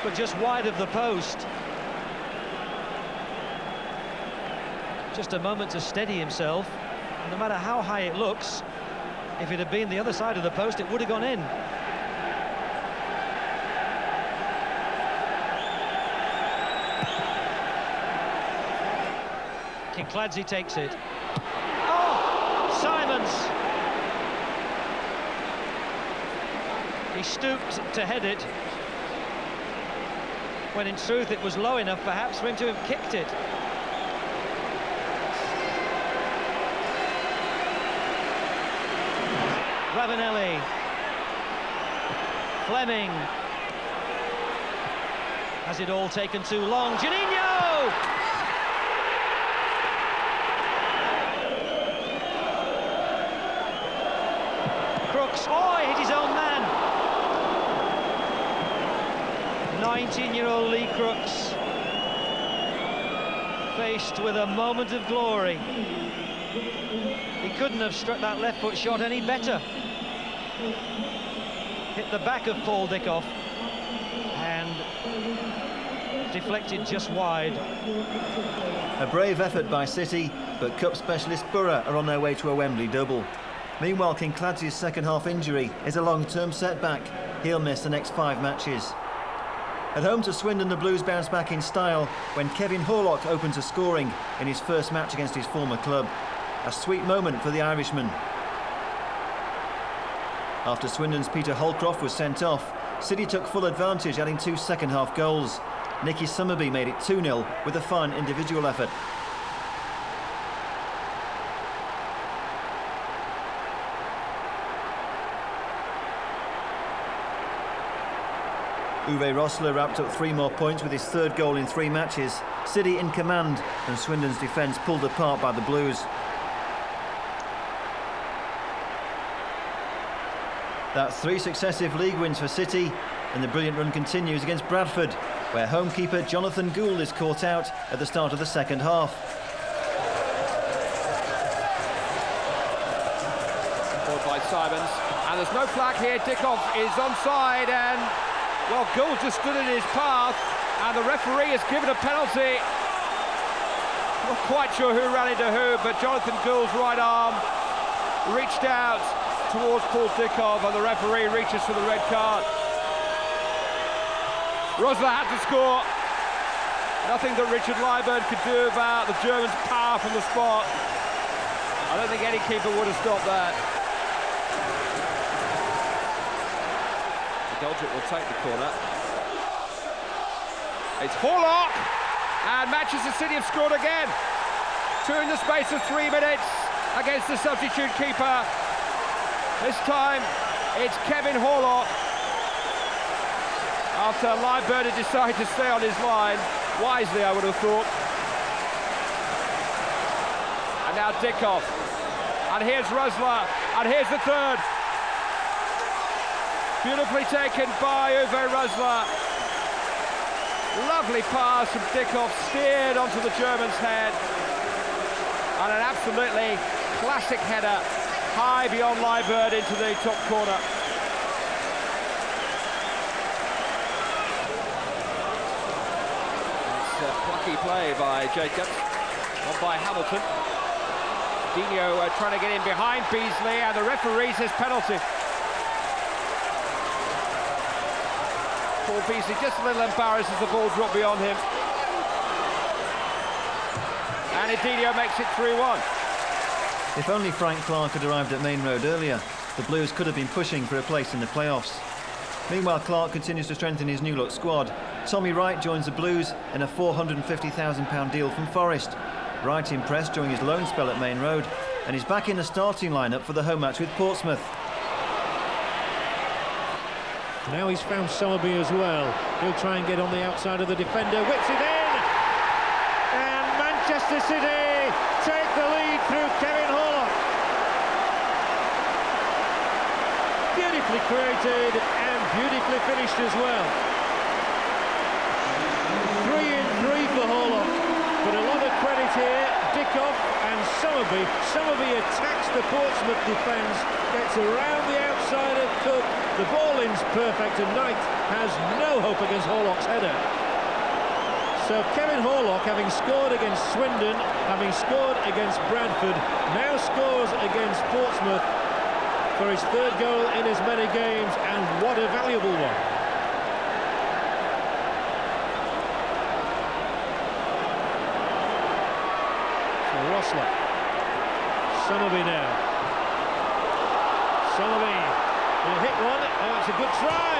but just wide of the post. Just a moment to steady himself. No matter how high it looks, if it had been the other side of the post, it would have gone in. Kinkladze takes it. Oh, Simons! He stooped to head it, when in truth it was low enough perhaps for him to have kicked it. Ravanelli. Fleming. Has it all taken too long? Juninho! Crooks. Oh, he hit his own man. 19-year-old Lee Crooks, faced with a moment of glory. He couldn't have struck that left foot shot any better. Hit the back of Paul Dickoff and deflected just wide. A brave effort by City, but Cup specialist Borough are on their way to a Wembley double. Meanwhile, Kinkladze's second half injury is a long-term setback. He'll miss the next 5 matches. At home to Swindon, the Blues bounce back in style when Kevin Horlock opens a scoring in his first match against his former club. A sweet moment for the Irishman. After Swindon's Peter Holcroft was sent off, City took full advantage, adding 2 second-half goals. Nicky Summerby made it 2-0 with a fine individual effort. Uwe Rosler wrapped up 3 more points with his 3rd goal in 3 matches. City in command, and Swindon's defence pulled apart by the Blues. That's 3 successive league wins for City, and the brilliant run continues against Bradford, where home keeper Jonathan Gould is caught out at the start of the second half. Ball by Simons, and there's no flag here. Dickoff is onside, and well, Gould just stood in his path, and the referee has given a penalty. Not quite sure who ran into who, but Jonathan Gould's right arm reached out towards Paul Dickoff, and the referee reaches for the red card. Rosler had to score. Nothing that Richard Lyburn could do about the Germans' power from the spot. I don't think any keeper would have stopped that. Goldrick will take the corner. It's Horlock, and Manchester City have scored again. 2 in the space of 3 minutes against the substitute keeper. This time, it's Kevin Horlock. After Lyburn had decided to stay on his line, wisely I would have thought. And now Dickoff. And here's Rosler, and here's the 3rd. Beautifully taken by Uwe Rosler. Lovely pass from Dickoff, steered onto the German's head. And an absolutely classic header, high beyond Lyburn into the top corner. It's plucky play by Jacobs, not by Hamilton. Dino trying to get in behind Beasley, and the referee says penalty. Paul Beasley just a little embarrassed as the ball dropped beyond him. And Edinho makes it 3-1. If only Frank Clark had arrived at Main Road earlier, the Blues could have been pushing for a place in the playoffs. Meanwhile, Clark continues to strengthen his new-look squad. Tommy Wright joins the Blues in a £450,000 deal from Forest. Wright impressed during his loan spell at Main Road, and he's back in the starting lineup for the home match with Portsmouth. Now he's found Sowerby as well. He'll try and get on the outside of the defender, whips it in! And Manchester City take the lead through Kevin Horlock. Beautifully created and beautifully finished as well. 3 in 3 for Horlock, but a lot of credit here. Dickov and Sowerby. Sowerby attacks the Portsmouth defence, gets around the outside of Cook. The ball in's perfect, and Knight has no hope against Horlock's header. So Kevin Horlock, having scored against Swindon, having scored against Bradford, now scores against Portsmouth for his 3rd goal in as many games, and what a valuable one. So Rosler. Sowerby now. Sowerby will hit one. Oh, it's a good try.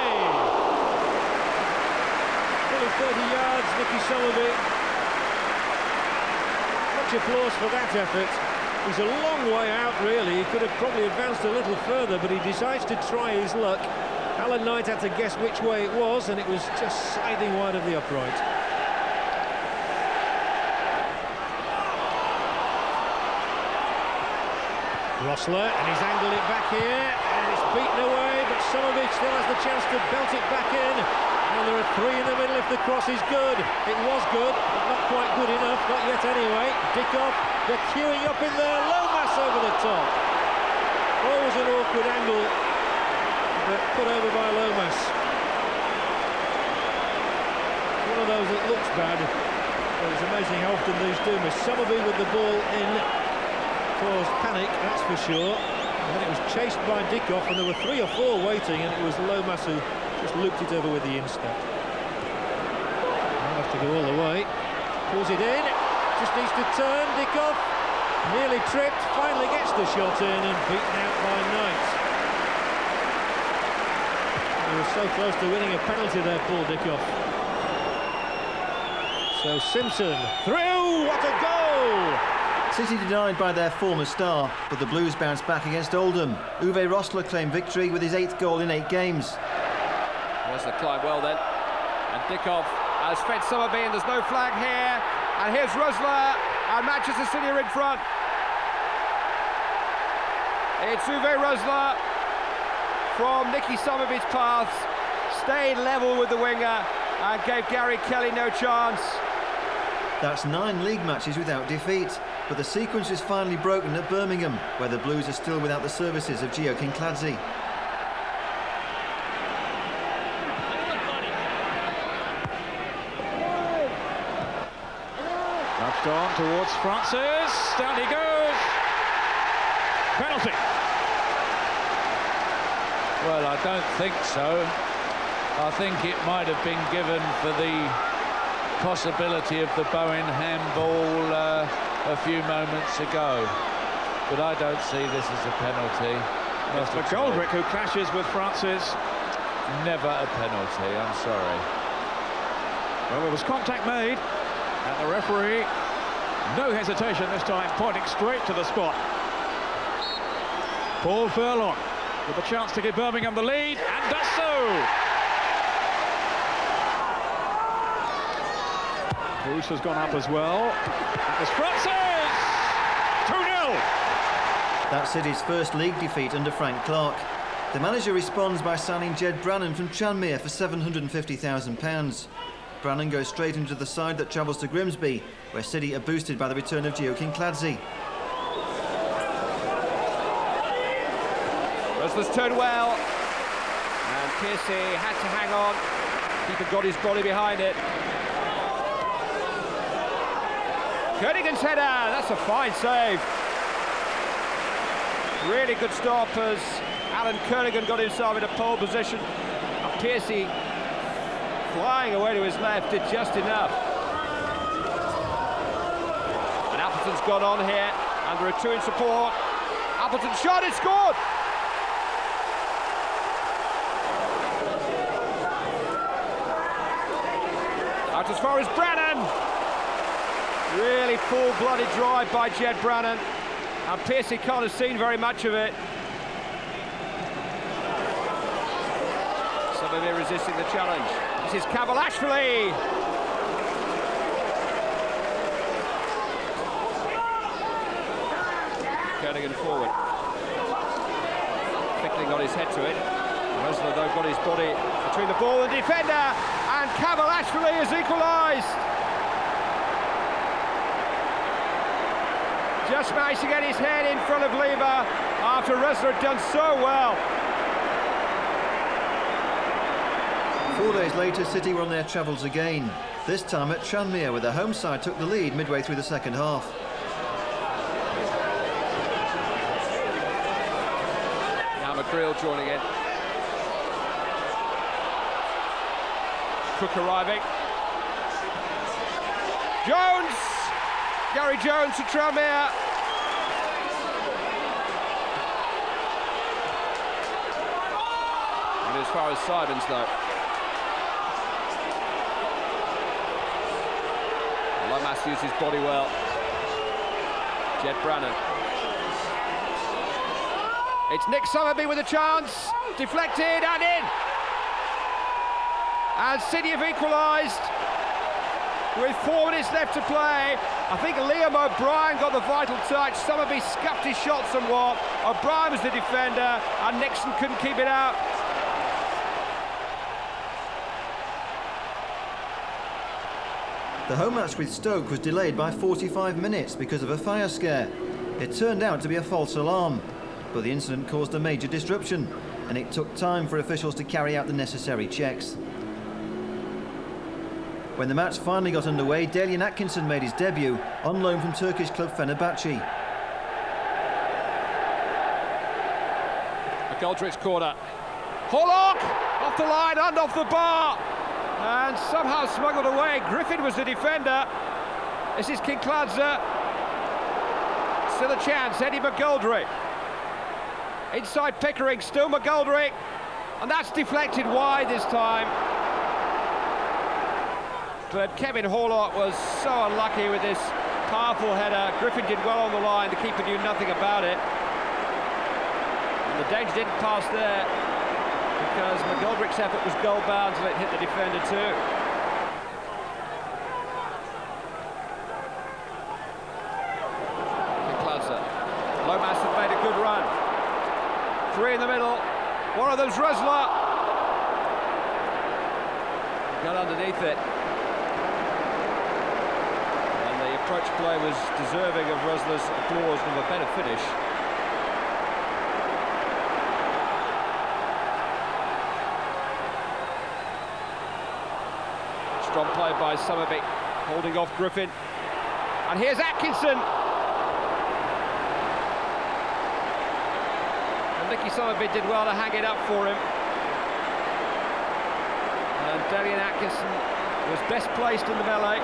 Fully 30 yards, Nicky Sowerby. Much applause for that effort. He's a long way out, really. He could have probably advanced a little further, but he decides to try his luck. Alan Knight had to guess which way it was, and it was just sliding wide of the upright. Rosler, and he's angled it back here, and it's beaten away, but Sowerby still has the chance to belt it back in. And there are 3 in the middle if the cross is good. It was good, but not quite good enough, not yet anyway. Dickov, they're queuing up in there, Lomas over the top. Always an awkward angle, but put over by Lomas. One of those that looks bad, but it's amazing how often these do miss. Sowerby with the ball in caused panic, that's for sure. And then it was chased by Dickov, and there were 3 or 4 waiting, and it was Lomas who just looped it over with the instep. I'll have to go all the way. Pulls it in, just needs to turn. Dickov nearly tripped, finally gets the shot in and beaten out by Knight. He was so close to winning a penalty there, Paul Dickov. So Simpson through, what a goal! City denied by their former star, but the Blues bounced back against Oldham. Uwe Rosler claimed victory with his 8th goal in 8 games. Rosler climbed well then, and Dickov has fed Sowerby, and there's no flag here. And here's Rosler, and Manchester City are in front. It's Uwe Rosler from Nicky Sowerby's path, stayed level with the winger and gave Gary Kelly no chance. That's 9 league matches without defeat, but the sequence is finally broken at Birmingham, where the Blues are still without the services of Gio Kinkladze. Touched on towards Francis, down he goes. Penalty. Well, I don't think so. I think it might have been given for the possibility of the Bowen handball a few moments ago, but I don't see this as a penalty. It's McGoldrick who clashes with Francis. Never a penalty, I'm sorry. Well, there was contact made, and the referee, no hesitation this time, pointing straight to the spot. Paul Furlong with a chance to give Birmingham the lead, and does so. Bruce has gone up as well. That was Francis! 2-0! That's City's first league defeat under Frank Clark. The manager responds by signing Jed Brannan from Tranmere for £750,000. Brannan goes straight into the side that travels to Grimsby, where City are boosted by the return of Gio Kinkladze. Rosler's turned well, and Piercy had to hang on. Keeper got his body behind it. Kernigan's header, that's a fine save. Really good stop as Alan Kernigan got himself in a pole position. And Piercy flying away to his left, did just enough. And Appleton's got on here, under a 2 in support. Appleton shot, it scored! Out as far as Brannan. Really full-blooded drive by Jed Brannan. And Piercy can't have seen very much of it. Somerby resisting the challenge. This is Kavalashvili. Kernigan forward. Fickling got his head to it. Rosler, though, got his body between the ball and the defender. And Kavalashvili has equalised. Just managed to get his head in front of Lever after Rosler had done so well. 4 days later, City were on their travels again. This time at Tranmere, where the home side took the lead midway through the second half. Now McGreal joining in. Cook arriving. Jones! Gary Jones to Tranmere. And as far as Simons, though. Lomas used his body well. Jed Brannan. It's Nick Somerby with a chance. Deflected and in. And City have equalised with 4 minutes left to play. I think Liam O'Brien got the vital touch. Somerby scuffed his shot somewhat. O'Brien was the defender and Nixon couldn't keep it out. The home match with Stoke was delayed by 45 minutes because of a fire scare. It turned out to be a false alarm, but the incident caused a major disruption and it took time for officials to carry out the necessary checks. When the match finally got underway, Dalian Atkinson made his debut on loan from Turkish club Fenerbahce. McGoldrick's corner. Horlock off the line and off the bar. And somehow smuggled away. Griffin was the defender. This is Kinkladze. Still a chance, Eddie McGoldrick. Inside Pickering, still McGoldrick. And that's deflected wide this time. But Kevin Horlock was so unlucky with this powerful header. Griffin did well on the line, the keeper knew nothing about it. And the danger didn't pass there because McGoldrick's effort was goal bound till it hit the defender too. Kinkladze. Lomas had made a good run. 3 in the middle. One of them's Rosler. Got underneath it. Approach play was deserving of Rosler's applause and of a better finish. Strong play by Somerby, holding off Griffin. And here's Atkinson. And Nicky Somerby did well to hang it up for him. And Dalian Atkinson was best placed in the melee.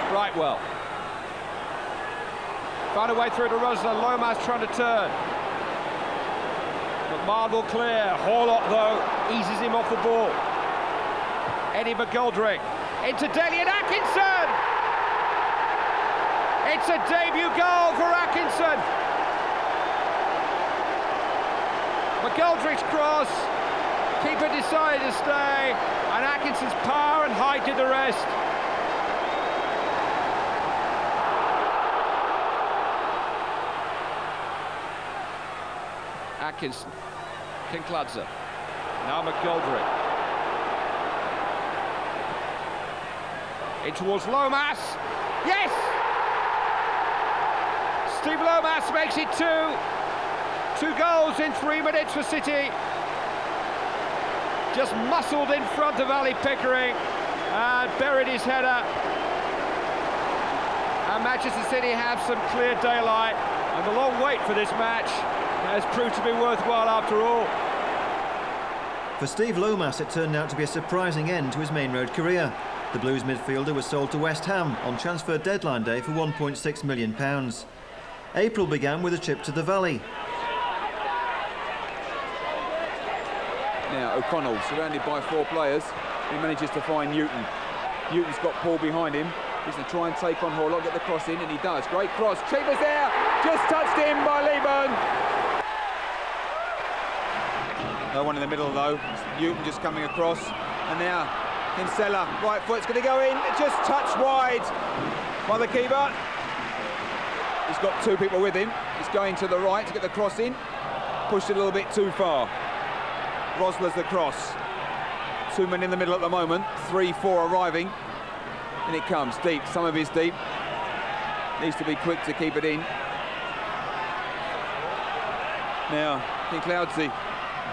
Brightwell. Found a way through to Rosler. Lomas trying to turn. McMahon will clear. Horlock, though, eases him off the ball. Eddie McGoldrick into Dalian Atkinson. It's a debut goal for Atkinson. McGoldrick's cross. Keeper decided to stay, and Atkinson's power and height did the rest. Atkinson, Kinkladze, now McGoldrick. In towards Lomas, yes! Steve Lomas makes it 2 goals in 3 minutes for City. Just muscled in front of Ali Pickering and buried his header. And Manchester City have some clear daylight, and the long wait for this match has proved to be worthwhile after all. For Steve Lomas, it turned out to be a surprising end to his Main Road career. The Blues midfielder was sold to West Ham on transfer deadline day for £1.6 million. April began with a trip to the Valley. Now O'Connell, surrounded by 4 players, he manages to find Newton. Newton's got Paul behind him. He's going to try and take on Horlock, get the cross in, and he does. Great cross. Cheaper's there, just touched in by Leeburn. No one in the middle though. Newton just coming across, and now Kinsella, right foot's going to go in, just touched wide by the keeper. He's got 2 people with him. He's going to the right to get the cross in. Pushed it a little bit too far. Rosler's the cross. 2 men in the middle at the moment. 3-4 arriving. And it comes deep. Some of it's deep. Needs to be quick to keep it in. Now, Kincloudsey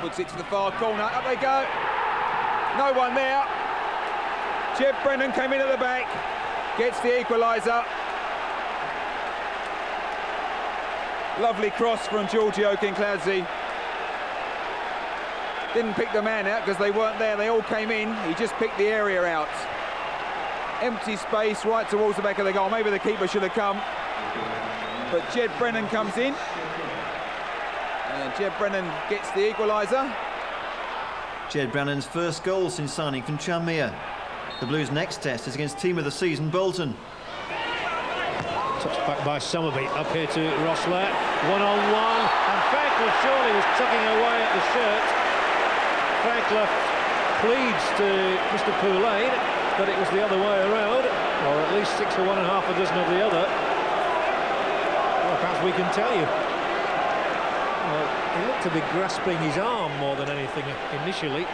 puts it to the far corner. Up they go. No one there. Jeb Brennan came in at the back. Gets the equaliser. Lovely cross from Giorgio Kincloudsey. Didn't pick the man out because they weren't there. They all came in. He just picked the area out. Empty space right towards the back of the goal. Maybe the keeper should have come. But Jed Brennan comes in. And Jed Brennan gets the equaliser. Jed Brennan's first goal since signing from Tranmere. The Blues' next test is against team of the season Bolton. Touched back by Summerby, up here to Rosler, one-on-one, and Fairclough surely was tugging away at the shirt. Fairclough pleads to Mr. Poulain that it was the other way around, or at least 6 of one and half a dozen of the other. Well, perhaps we can tell you. Well, he looked to be grasping his arm more than anything initially.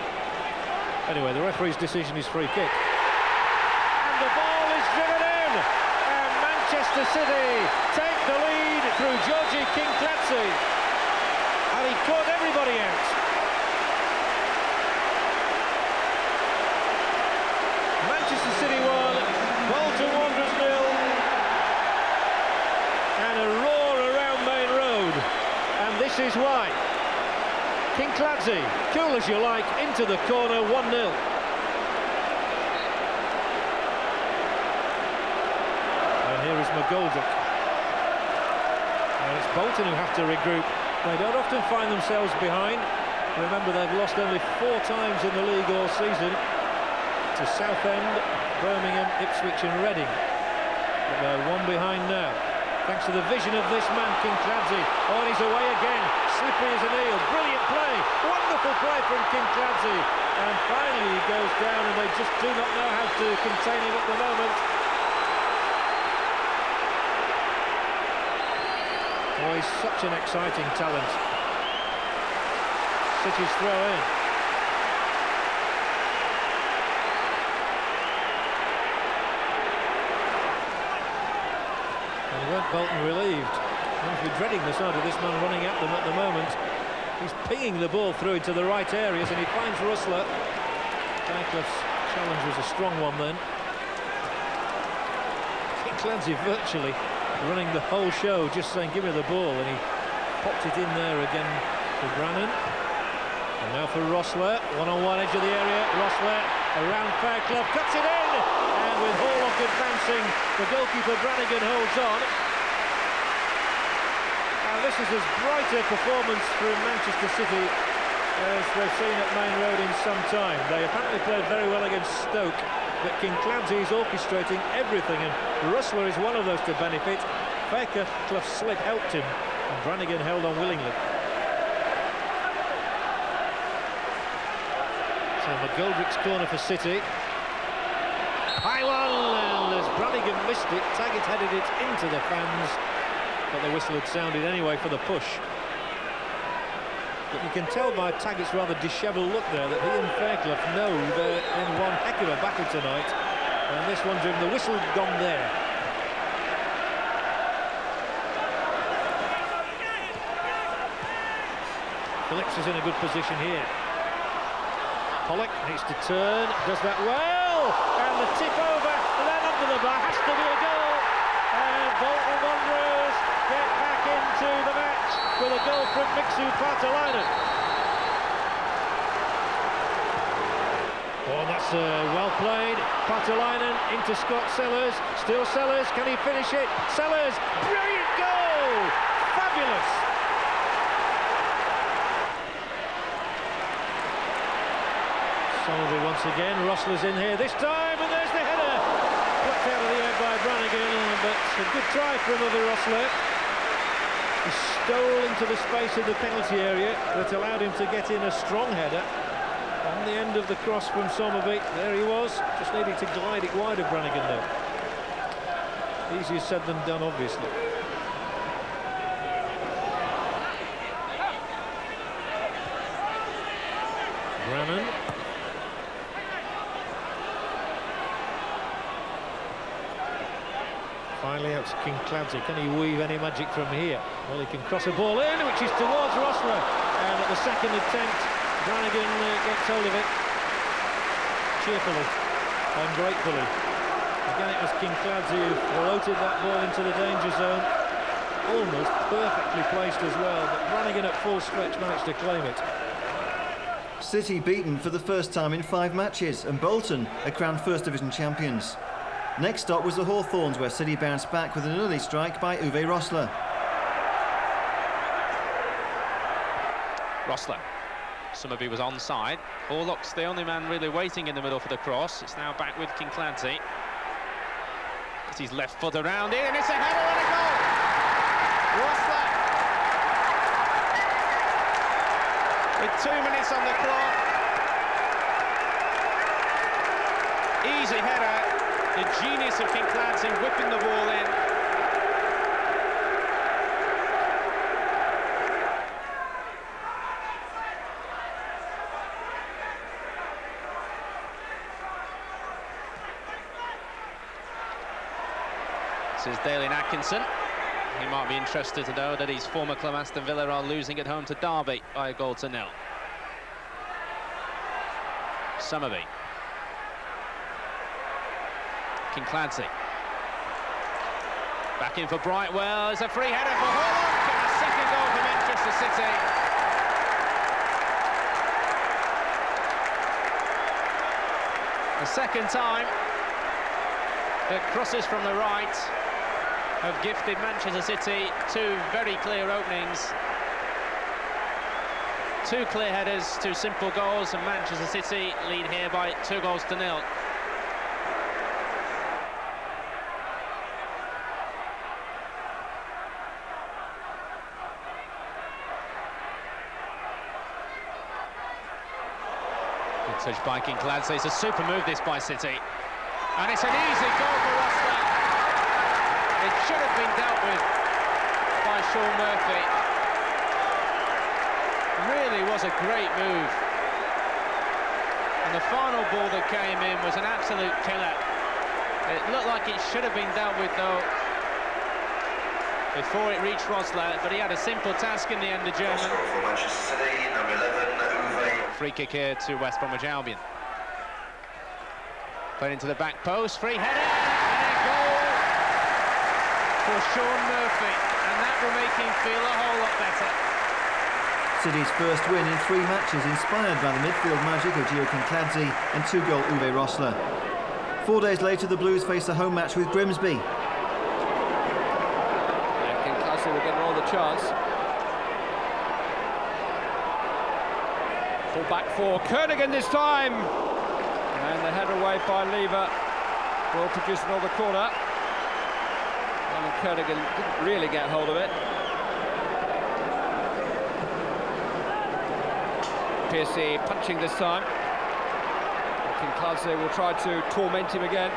Anyway, the referee's decision is free kick. And the ball is driven in! And Manchester City take the lead through Georgie Kincloudsey. And he caught everybody out. Manchester City 1, Bolton Wanderers 0. And a roar around Main Road. And this is why. Kincloudsey, cool as you like, into the corner, 1-0. And here is McGoldrick. And it's Bolton who have to regroup. They don't often find themselves behind. Remember, they've lost only 4 times in the league all season. To Southend, Birmingham, Ipswich and Reading. But they're 1 behind now. Thanks to the vision of this man, Kincloudsey. Oh, and he's away again. Slippery as an eel. Brilliant play. Wonderful play from Kincloudsey. And finally he goes down and they just do not know how to contain him at the moment. Oh, he's such an exciting talent. City's throw in. Bolton relieved. Must be dreading the sight of this man running at them at the moment. He's pinging the ball through into the right areas and he finds Rosler. Fairclough's challenge was a strong one then. Kincloudsey virtually running the whole show, just saying give me the ball, and he popped it in there again for Brannan. And now for Rosler, one-on-one edge of the area. Rosler around Fairclough, cuts it in, and with Horlock advancing, the goalkeeper Brannigan holds on. This is as bright a performance from Manchester City as they've seen at Main Road in some time. They apparently played very well against Stoke, but Kincloudsey is orchestrating everything, and Rosler is one of those to benefit. Fairclough's slip helped him, and Brannigan held on willingly. So McGoldrick's corner for City. High one, and as Brannigan missed it, Taggart headed it into the fans. But the whistle had sounded anyway for the push. But you can tell by Taggart's rather dishevelled look there that he and Fairclough know they're in one heck of a battle tonight. And this one's driven, the whistle gone there. Phillips is in a good position here. Pollock needs to turn, does that well, and the tip over, and then under the bar, has to be a goal. And Bolton Wanderers get back into the match with a goal from Mixu Paatelainen. Oh, that's well played. Patalainen into Scott Sellers. Still Sellers. Can he finish it? Sellers. Brilliant goal! Fabulous. Somerville once again. Rosler's in here this time, and there's the header. Plucked out of the air by Brannigan, but a good try from Uwe Rosler. He stole into the space of the penalty area that allowed him to get in a strong header. On the end of the cross from Somerville, there he was, just needing to glide it wide of Brannigan though. Easier said than done, obviously. Brannan. Finally out to Kinkladze. Can he weave any magic from here? Well, he can cross a ball in, which is towards Rosler. And at the second attempt, Brannigan gets hold of it cheerfully and gratefully. Again, it was Kinkladze who floated that ball into the danger zone. Almost perfectly placed as well, but Brannigan at full stretch managed to claim it. City beaten for the first time in 5 matches, and Bolton are crowned First Division champions. Next stop was the Hawthorns, where City bounced back with an early strike by Uwe Rosler. Rosler. Somerville was onside. Orlock's the only man really waiting in the middle for the cross. It's now back with Kinkladze. It's his left foot around it, and it's a header and a goal! Rosler! With 2 minutes on the clock. Easy header. The genius of Kinkladze whipping the ball in. This is Dalian Atkinson. He might be interested to know that his former club Aston Villa are losing at home to Derby by 1-0. Somerville. Kinkladze. Back in for Brightwell. There's a free header for Horlock, and a second goal for Manchester City. The second time that crosses from the right have gifted Manchester City 2 very clear openings. 2 clear headers, 2 simple goals, and Manchester City lead here by 2-0. Good touch by Kinkladze. It's a super move this by City. And it's an easy goal for Rosler. It should have been dealt with by Sean Murphy. Really was a great move. And the final ball that came in was an absolute killer. It looked like it should have been dealt with, though, before it reached Rosler, but he had a simple task in the end, the German. For Manchester City, number 11, Uwe. Free kick here to West Bromwich Albion. Played into the back post, free header, and a goal for Sean Murphy, and that will make him feel a whole lot better. City's first win in 3 matches, inspired by the midfield magic of Gio Kinkladze and 2-goal Uwe Rosler. 4 days later, the Blues face a home match with Grimsby. Yeah, Kinkladze will get another chance. Pull back for Kernigan this time. And the header away by Lever will produce another corner. Alan Kernigan didn't really get hold of it. Piercy punching this time. Kinkladze will try to torment him again.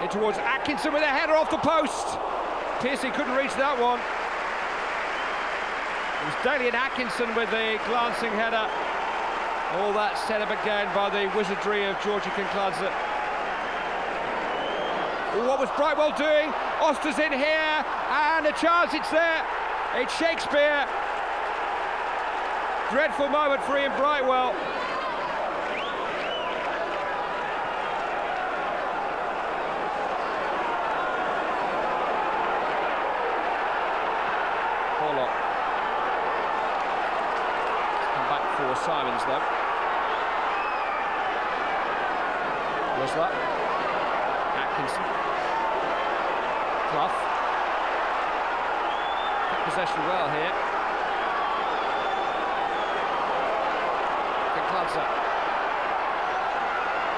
In towards Atkinson with a header off the post. Piercy couldn't reach that one. It was Dalian Atkinson with the glancing header. All that set up again by the wizardry of Georgie Kinkladze. What was Brightwell doing? Oster's in here, and a chance, it's there. It's Shakespeare. Dreadful moment for Ian Brightwell. Horlock. Come back for Simons, though. Rosler. Atkinson. Clough. Kept possession well here. Kinkladze.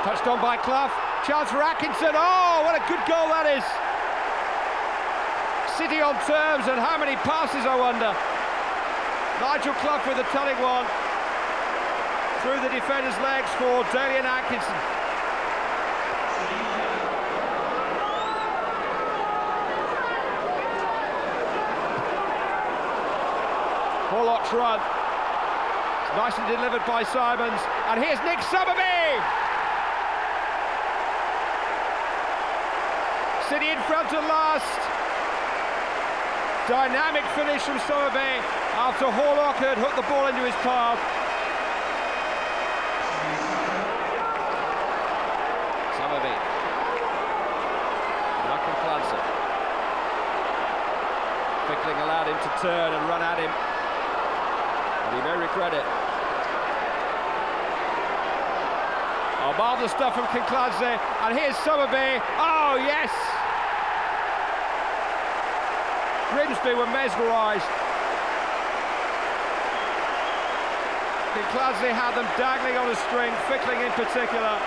Touched on by Clough. Chance for Atkinson. Oh, what a good goal that is. City on terms, and how many passes, I wonder. Nigel Clough with the telling one. Through the defender's legs for Dalian Atkinson. Horlock's run. It's nicely delivered by Simons. And here's Nick Summerby! City in front at last. Dynamic finish from Summerby after Horlock had hooked the ball into his path. Summerby. Michael Kinkladze. Fickling allowed him to turn and run at him. And he may regret it. Oh, marvellous stuff from Kinkladze. And here's Summerby. Oh, yes! Grimsby were mesmerised. Kinkladze had them dangling on a string, Fickling in particular.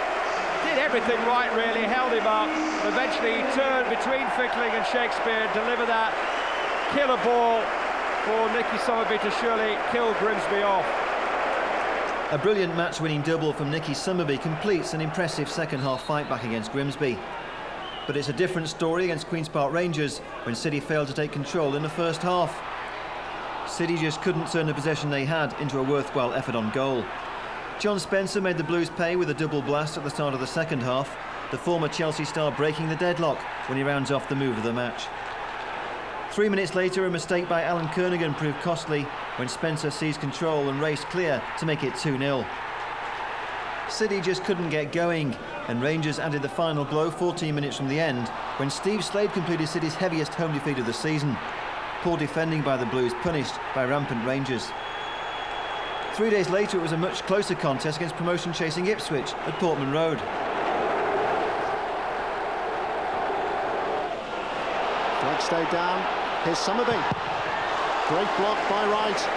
Did everything right, really, held him up. Eventually he turned between Fickling and Shakespeare, delivered that killer ball for Nicky Summerby to surely kill Grimsby off. A brilliant match-winning double from Nicky Summerby completes an impressive second-half fight back against Grimsby. But it's a different story against Queen's Park Rangers when City failed to take control in the first half. City just couldn't turn the possession they had into a worthwhile effort on goal. John Spencer made the Blues pay with a double blast at the start of the second half, the former Chelsea star breaking the deadlock when he rounds off the move of the match. 3 minutes later, a mistake by Alan Kernaghan proved costly when Spencer seized control and raced clear to make it 2-0. City just couldn't get going, and Rangers added the final blow 14 minutes from the end when Steve Slade completed City's heaviest home defeat of the season. Poor defending by the Blues punished by rampant Rangers. 3 days later, it was a much closer contest against promotion-chasing Ipswich at Portman Road. Flag stayed down. Here's Summerby. Great block by Wright.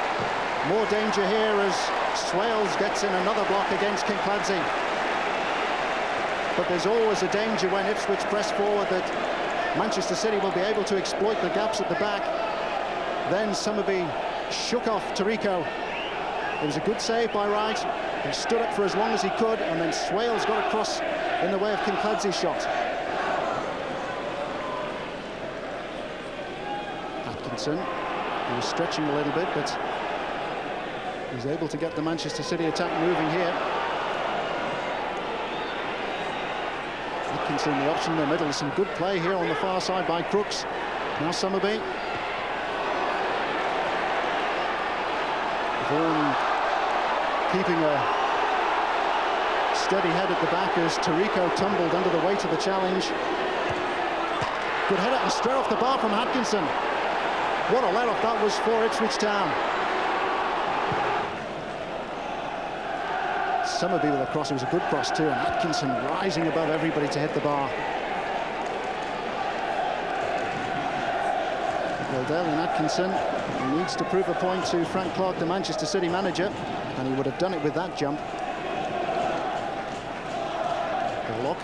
More danger here as Swales gets in another block against Kinkladze. But there's always a danger when Ipswich press forward that Manchester City will be able to exploit the gaps at the back. Then Summerby shook off Tarico. It was a good save by Wright. He stood up for as long as he could, and then Swales got across in the way of Kinkladze's shot. Atkinson, he was stretching a little bit, but he was able to get the Manchester City attack moving here. Atkinson, the option in the middle. Some good play here on the far side by Crooks. Now Summerby. Vaughan keeping a steady head at the back as Tarico tumbled under the weight of the challenge. Good header and straight off the bar from Atkinson. What a let-off that was for Ipswich Town. Summerby with a cross. It was a good cross too, and Atkinson rising above everybody to hit the bar. Well, Dalian Atkinson needs to prove a point to Frank Clark, the Manchester City manager, and he would have done it with that jump. Horlock.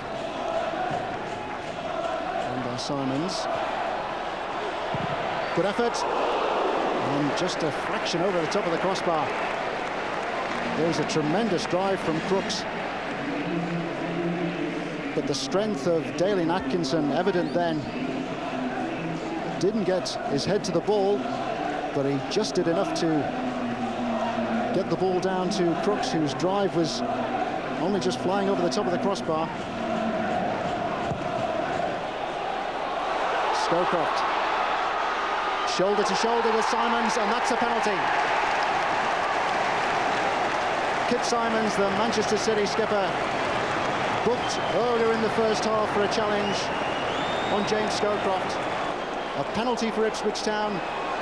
And by Simons. Good effort. And just a fraction over the top of the crossbar. There's a tremendous drive from Crooks. But the strength of Dalian Atkinson evident then. Didn't get his head to the ball, but he just did enough to get the ball down to Crooks, whose drive was only just flying over the top of the crossbar. Scowcroft. Shoulder to shoulder with Simons, and that's a penalty. Kit Simons, the Manchester City skipper, booked earlier in the first half for a challenge on James Scowcroft. A penalty for Ipswich Town.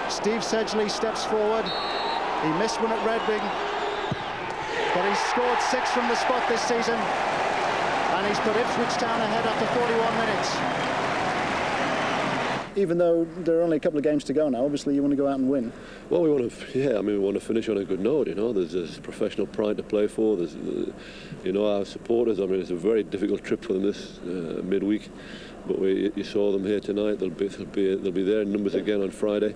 Steve Sedgley steps forward. He missed one at Red Wing, but he's scored 6 from the spot this season. And he's put Ipswich Town ahead after 41 minutes. Even though there are only a couple of games to go now, obviously you want to go out and win. Well, we want to, we want to finish on a good note. There's professional pride to play for. There's, our supporters. I mean, it's a very difficult trip for them this midweek, but you saw them here tonight. They'll be there in numbers again on Friday.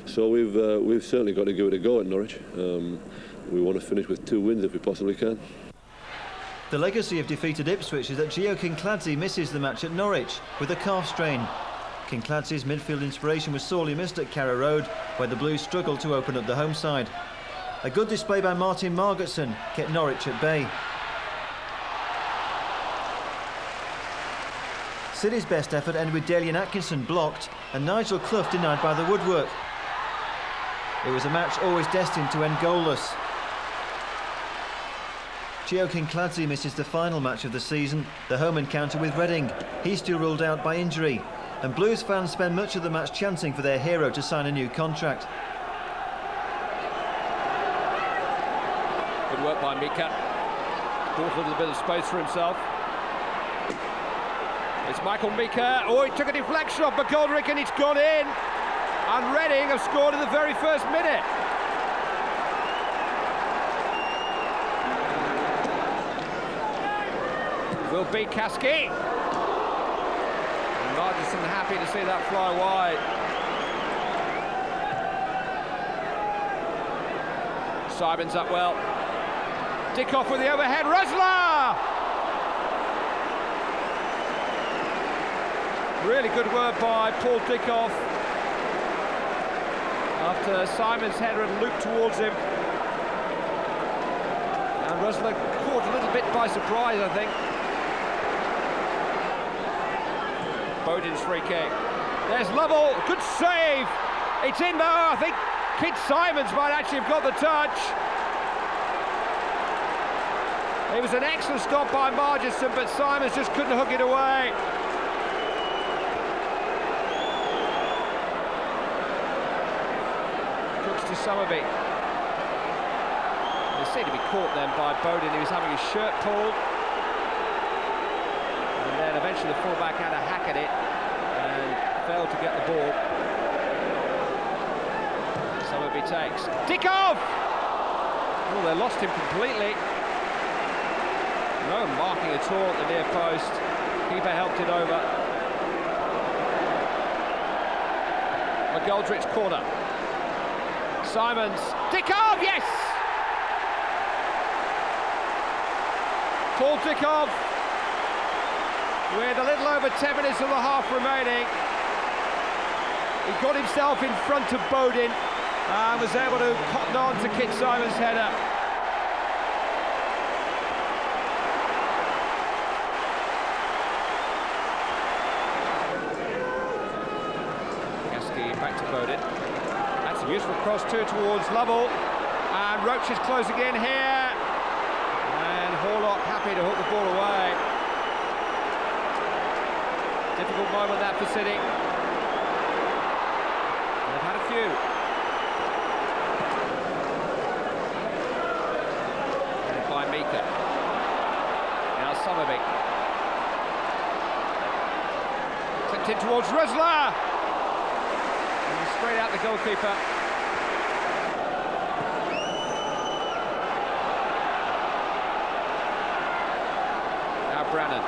So we've certainly got to give it a go at Norwich. We want to finish with 2 wins if we possibly can. The legacy of defeated Ipswich is that Gio Kinkladze misses the match at Norwich with a calf strain. Kinkladze's midfield inspiration was sorely missed at Carrow Road, where the Blues struggled to open up the home side. A good display by Martin Margetson kept Norwich at bay. City's best effort ended with Dalian Atkinson blocked and Nigel Clough denied by the woodwork. It was a match always destined to end goalless. Gio Kinkladze misses the final match of the season, the home encounter with Reading. He's still ruled out by injury. And Blues fans spend much of the match chanting for their hero to sign a new contract. Good work by Mika. Brought a little bit of space for himself. It's Michael Mika. Oh, he took a deflection off McGoldrick and it's gone in. And Reading have scored in the very first minute. Will be Kasky. Marginson happy to see that fly wide. Simons up well. Dickoff with the overhead. Rosler! Really good work by Paul Dickoff. After Simons' header had looped towards him. And Rosler caught a little bit by surprise, I think. Bowden's free kick. There's Lovell, good save. It's in though. I think Kit Simons might actually have got the touch. It was an excellent stop by Marginson, but Simons just couldn't hook it away. Cooks to Summerby. They seem to be caught then by Bowden. He was having his shirt pulled. And eventually the fullback had a hack at it and failed to get the ball. Summerby takes. Dickoff! Oh, they lost him completely. No marking at all at the near post. Keeper helped it over. McGoldrick's corner. Simons. Dickoff, yes! Paul Dickoff. With a little over 10 minutes of the half remaining, he got himself in front of Bowden and was able to cotton on to Kit Simons' header. Kasky back to Bowden. That's a useful cross too towards Lovell. And Roach is closing in here. And Horlock happy to hook the ball away. Difficult moment that for City. They've had a few. Headed by Mika. Now Summerby. Clipped in towards Rosler. And straight out the goalkeeper. Now Brannan.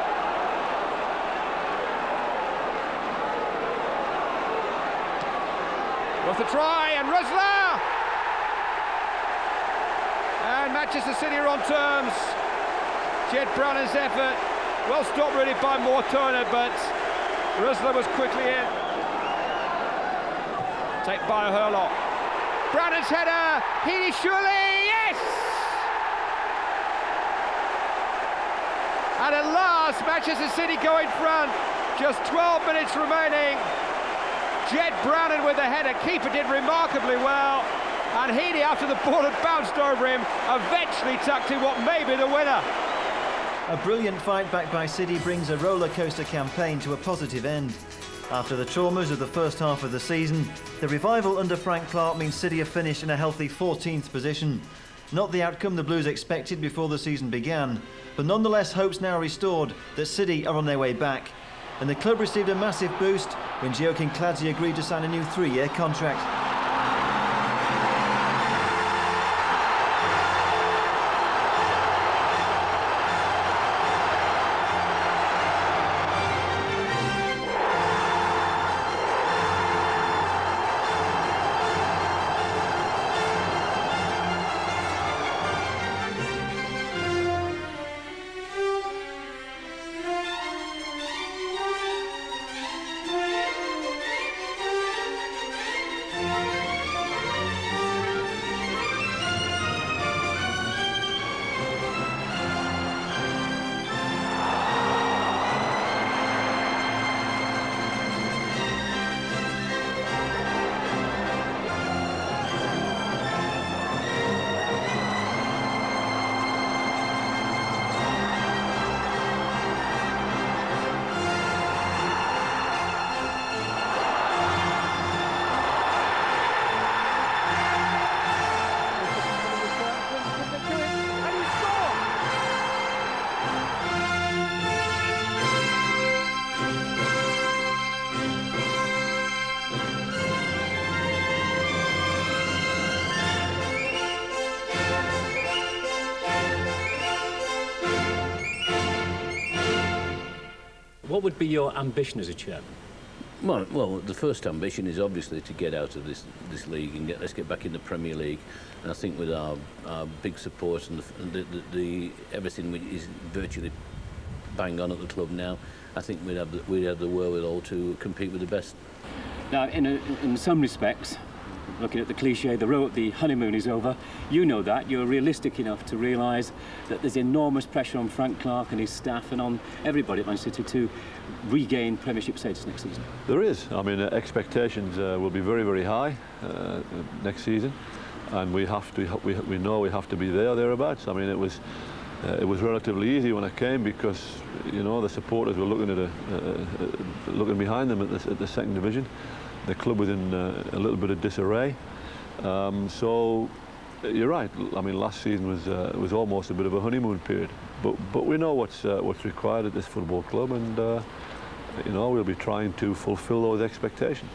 Worth a try, and Rosler! And Manchester City are on terms. Jed Brannan's effort, well stopped really by Moore-Turner, but Rosler was quickly in. Take by Hurlock. Brannan's header, Heaney surely, yes! And at last, Manchester City go in front. Just 12 minutes remaining. Jed Brannan with the header. Keeper did remarkably well. And Heaney, after the ball had bounced over him, eventually tucked in what may be the winner. A brilliant fight back by City brings a roller coaster campaign to a positive end. After the traumas of the first half of the season, the revival under Frank Clark means City have finished in a healthy 14th position. Not the outcome the Blues expected before the season began, but nonetheless hopes now restored that City are on their way back. And the club received a massive boost when Gio Kinkladze agreed to sign a new 3-year contract. What would be your ambition as a chairman? Well, the first ambition is obviously to get out of this league and let's get back in the Premier League. And I think with our big support and the everything is virtually bang on at the club now, I think we'd have the wherewithal to compete with the best. Now, in some respects, looking at the cliche, the honeymoon is over. You know that. You're realistic enough to realise that there's enormous pressure on Frank Clark and his staff and on everybody at Manchester City to regain Premiership status next season. There is. I mean, expectations will be very, very high next season, and we know we have to be there or thereabouts. I mean, it was relatively easy when I came because the supporters were looking behind them at the second division. The club was in a little bit of disarray, so you're right. I mean, last season was almost a bit of a honeymoon period, but we know what's required at this football club, and we'll be trying to fulfil those expectations.